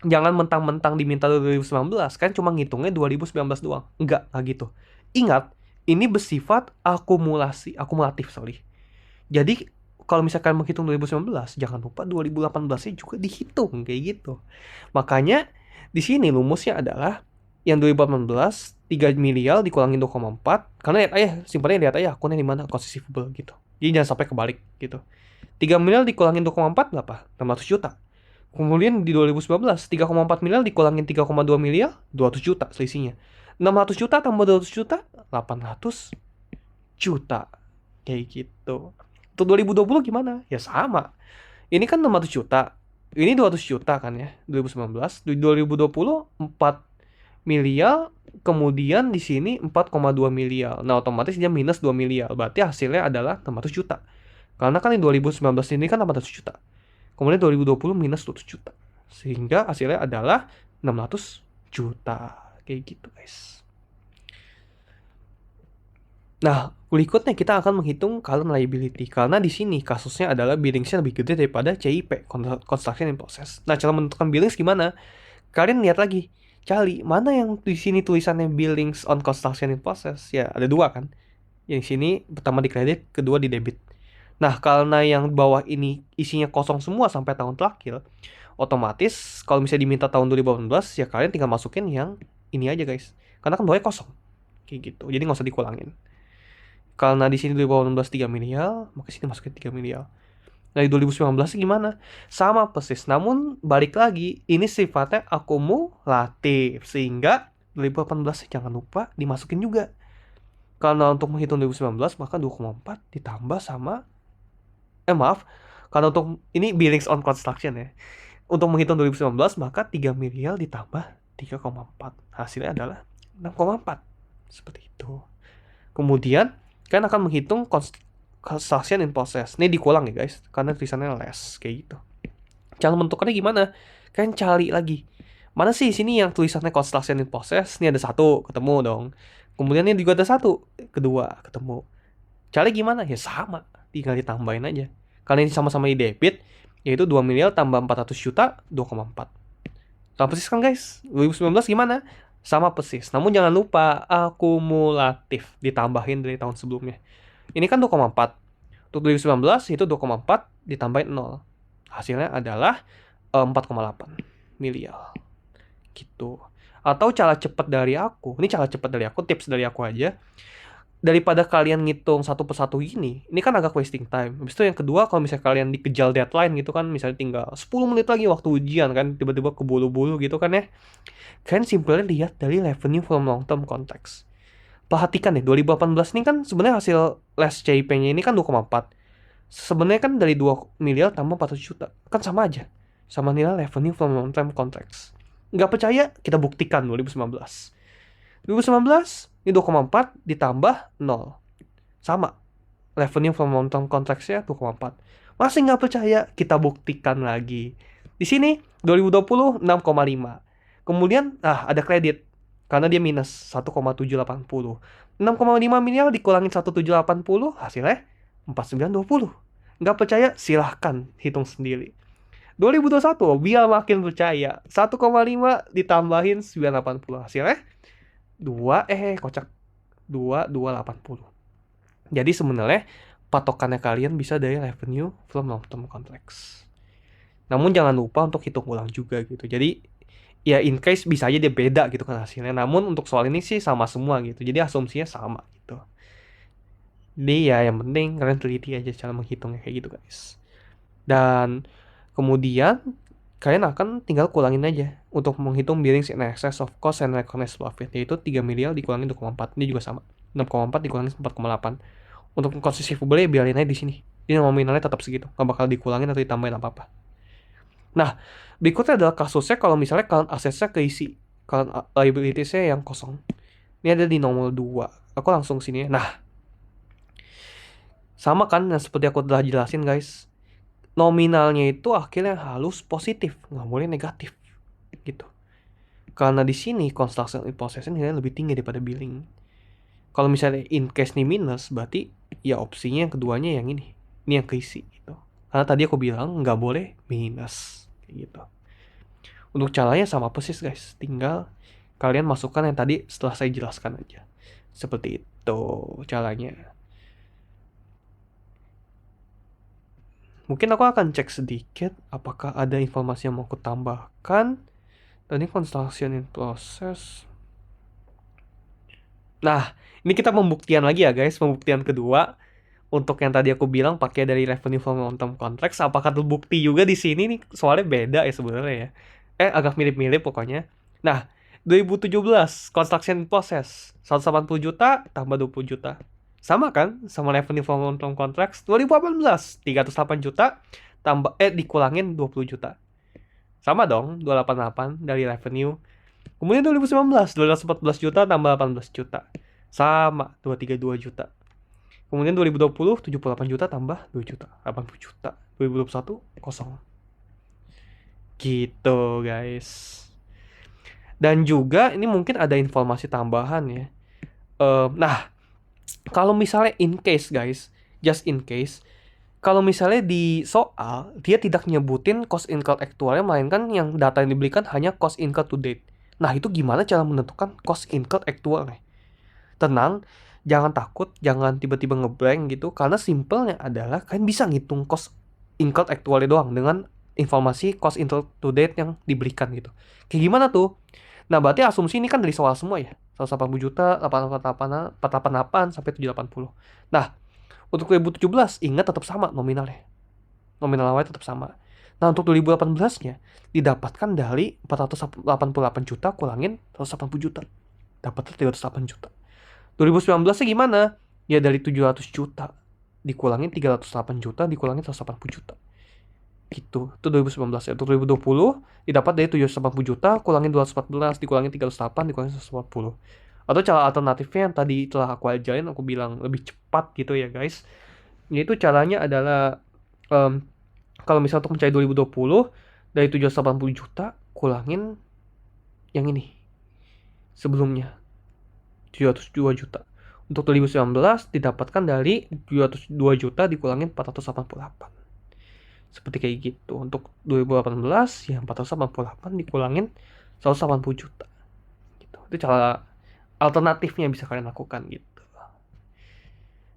Speaker 1: jangan mentang-mentang diminta 2019, kan cuma ngitungnya 2019 doang. Enggak gitu. Ingat, ini bersifat akumulatif, sorry. Jadi kalau misalkan menghitung 2019, jangan lupa 2018-nya juga dihitung kayak gitu. Makanya di sini rumusnya adalah yang 2018 3 miliar dikurangin 2,4, karena lihat aja, simpelnya lihat aja akunnya di mana accounts receivable gitu. Jadi jangan sampai kebalik gitu. 3 miliar dikurangin 2,4 berapa? 600 juta. Kemudian di 2019, 3,4 miliar dikurangin 3,2 miliar, 200 juta selisihnya. 600 juta tambah 200 juta, 800 juta. Kayak gitu. Untuk 2020 gimana? Ya sama. Ini kan 600 juta. Ini 200 juta kan ya, 2019. Di 2020, 4 miliar. Kemudian di sini 4,2 miliar. Nah, otomatis dia minus 2 miliar. Berarti hasilnya adalah 600 juta. Karena kan di 2019 ini kan 800 juta. Kemudian 2020 minus 200 juta. Sehingga hasilnya adalah 600 juta. Kayak gitu guys. Nah, berikutnya kita akan menghitung current liability karena di sini kasusnya adalah billingsnya lebih gede daripada CIP, construction in process. Nah, cara menentukan billings gimana? Kalian lihat lagi, cari mana yang di sini tulisannya billings on construction in process. Ya, ada dua kan. Yang sini pertama di kredit, kedua di debit. Nah, karena yang bawah ini isinya kosong semua sampai tahun terakhir, otomatis kalau misalnya diminta tahun 2018, ya kalian tinggal masukin yang ini aja guys. Karena kan bawahnya kosong. Kayak gitu. Jadi nggak usah dikurangin. Karena di sini 2018 3 miliar, maka sini masukin 3 miliar. Dari 2019 gimana? Sama persis. Namun balik lagi, ini sifatnya akumulatif. Sehingga 2018 jangan lupa dimasukin juga. Karena untuk menghitung 2019 maka 2,4 ditambah sama maaf. Karena untuk ini billings on construction ya. Untuk menghitung 2019 maka 3 miliar ditambah 3,4. Hasilnya adalah 6,4. Seperti itu. Kemudian kalian akan menghitung construction in process. Ini dikulang ya guys, karena tulisannya less kayak gitu. Cara menentukannya gimana? Kalian cari lagi. Mana sih sini yang tulisannya construction in process? Ini ada satu, ketemu dong. Kemudian ini juga ada satu, kedua, ketemu. Cari gimana? Ya sama, tinggal ditambahin aja. Karena ini sama-sama di debit, yaitu 2 miliar tambah 400 juta, 2,4. Sama persis kan guys? 2019 gimana? Sama persis. Namun jangan lupa akumulatif ditambahin dari tahun sebelumnya. Ini kan 2,4. Untuk 2019 itu 2,4 ditambahin 0. Hasilnya adalah 4,8 miliar. Gitu. Atau cara cepat dari aku, ini cara cepat dari aku, tips dari aku aja. Daripada kalian ngitung satu persatu gini, ini kan agak wasting time. Habis itu yang kedua, kalau misalnya kalian dikejar deadline gitu kan, misalnya tinggal 10 menit lagi waktu ujian kan, tiba-tiba keburu-buru gitu kan ya. Kalian simpelnya lihat dari revenue from long term contracts. Perhatikan deh, 2018 ini kan sebenarnya hasil less CIP-nya ini kan 2,4. Sebenarnya kan dari 2 miliar tambah 400 juta. Kan sama aja. Sama nilai revenue from long term contracts. Nggak percaya? Kita buktikan 2019. 2019 ini 2,4 ditambah 0. Sama. Revenue from long term contracts-nya 2,4. Masih nggak percaya? Kita buktikan lagi. Di sini 2020 6,5. Kemudian ada kredit karena dia minus 1,780. 6,5 miliar dikurangin 1,780 hasilnya 4,920. Nggak percaya? Silahkan hitung sendiri. 2021 biar makin percaya. 1,5 ditambahin 980 hasilnya 2 kocak 2280. Jadi sebenarnya patokannya kalian bisa dari revenue from long term contracts. Namun jangan lupa untuk hitung ulang juga gitu. Jadi ya in case bisa aja dia beda gitu kan hasilnya. Namun untuk soal ini sih sama semua gitu. Jadi asumsinya sama gitu. Jadi ya yang penting kalian teliti aja cara menghitungnya kayak gitu guys. Dan kemudian kalian akan tinggal kurangin aja untuk menghitung billings in excess of cost and recognized profit, yaitu 3 miliar dikurangin 2,4. Ini juga sama. 6,4 dikurangin 4,8. Untuk cost receivable biarin aja di sini. Ini nominalnya tetap segitu. Nggak bakal dikurangin atau ditambahin apa-apa. Nah, berikutnya adalah kasusnya kalau misalnya current assets-nya keisi. Current liabilities-nya yang kosong. Ini ada di nomor 2. Aku langsung sini ya. Nah, sama kan yang seperti aku telah jelasin guys. Nominalnya itu akhirnya harus positif, nggak boleh negatif. Gitu. Karena di sini construction in process nilainya lebih tinggi daripada billing. Kalau misalnya in case nih minus, berarti ya opsinya yang keduanya yang ini. Ini yang keisi gitu. Karena tadi aku bilang nggak boleh minus gitu. Untuk caranya sama persis guys. Tinggal kalian masukkan yang tadi setelah saya jelaskan aja. Seperti itu caranya. Mungkin aku akan cek sedikit apakah ada informasi yang mau aku tambahkan. Tadi construction in process. Nah, ini kita pembuktian lagi ya guys. Pembuktian kedua. Untuk yang tadi aku bilang pakai dari revenue from long term contracts. Apakah terbukti juga di sini nih? Soalnya beda ya sebenarnya ya. Agak mirip-mirip pokoknya. Nah, 2017 construction in process 180 juta tambah 20 juta. Sama kan? Sama revenue from long term contracts. 2018 308 juta tambah dikurangin 20 juta. Sama dong, 288 dari revenue. Kemudian 2019 214 juta tambah 18 juta. Sama, 232 juta. Kemudian 2020 78 juta tambah 2 juta, 80 juta. 2021 kosong. Gitu, guys. Dan juga ini mungkin ada informasi tambahan ya. Nah, Kalau misalnya in case guys, just in case, kalau misalnya di soal dia tidak nyebutin cost incurred aktualnya, melainkan yang data yang diberikan hanya cost incurred to date. Nah, itu gimana cara menentukan cost incurred aktualnya? Tenang, jangan takut, jangan tiba-tiba ngeblank gitu, karena simpelnya adalah kalian bisa ngitung cost incurred actualnya doang dengan informasi cost incurred to date yang diberikan gitu. Kayak gimana tuh? Nah, berarti asumsi ini kan dari soal semua ya. 180 juta, 888, 488 sampai 780. Nah, untuk 2017 ingat tetap sama nominalnya. Nominal awalnya tetap sama. Nah, untuk 2018-nya didapatkan dari 488 juta kurangin 180 juta. Dapatnya 308 juta. 2019-nya gimana? Ya dari 700 juta dikurangin 308 juta dikurangin 180 juta. Gitu. Itu 2019 ya. Untuk 2020 didapat dari 780 juta kurangin 214 dikurangin 308 dikurangin 140. Atau cara alternatifnya yang tadi telah aku ajarin, aku bilang lebih cepat gitu ya guys. Yaitu caranya adalah kalau misalnya untuk mencari 2020 dari 780 juta kurangin yang ini sebelumnya 702 juta. Untuk 2019 didapatkan dari 702 juta dikurangin 488. Seperti kayak gitu. Untuk 2018 ya 488 dikurangin 180 juta. Gitu. Itu cara alternatifnya bisa kalian lakukan gitu.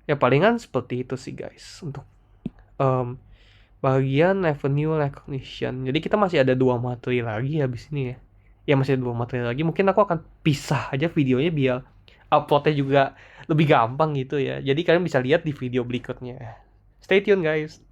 Speaker 1: Ya palingan seperti itu sih guys untuk bagian revenue recognition. Jadi kita masih ada 2 materi lagi habis ini ya. Ya masih ada 2 materi lagi. Mungkin aku akan pisah aja videonya biar uploadnya juga lebih gampang gitu ya. Jadi kalian bisa lihat di video berikutnya. Stay tune guys.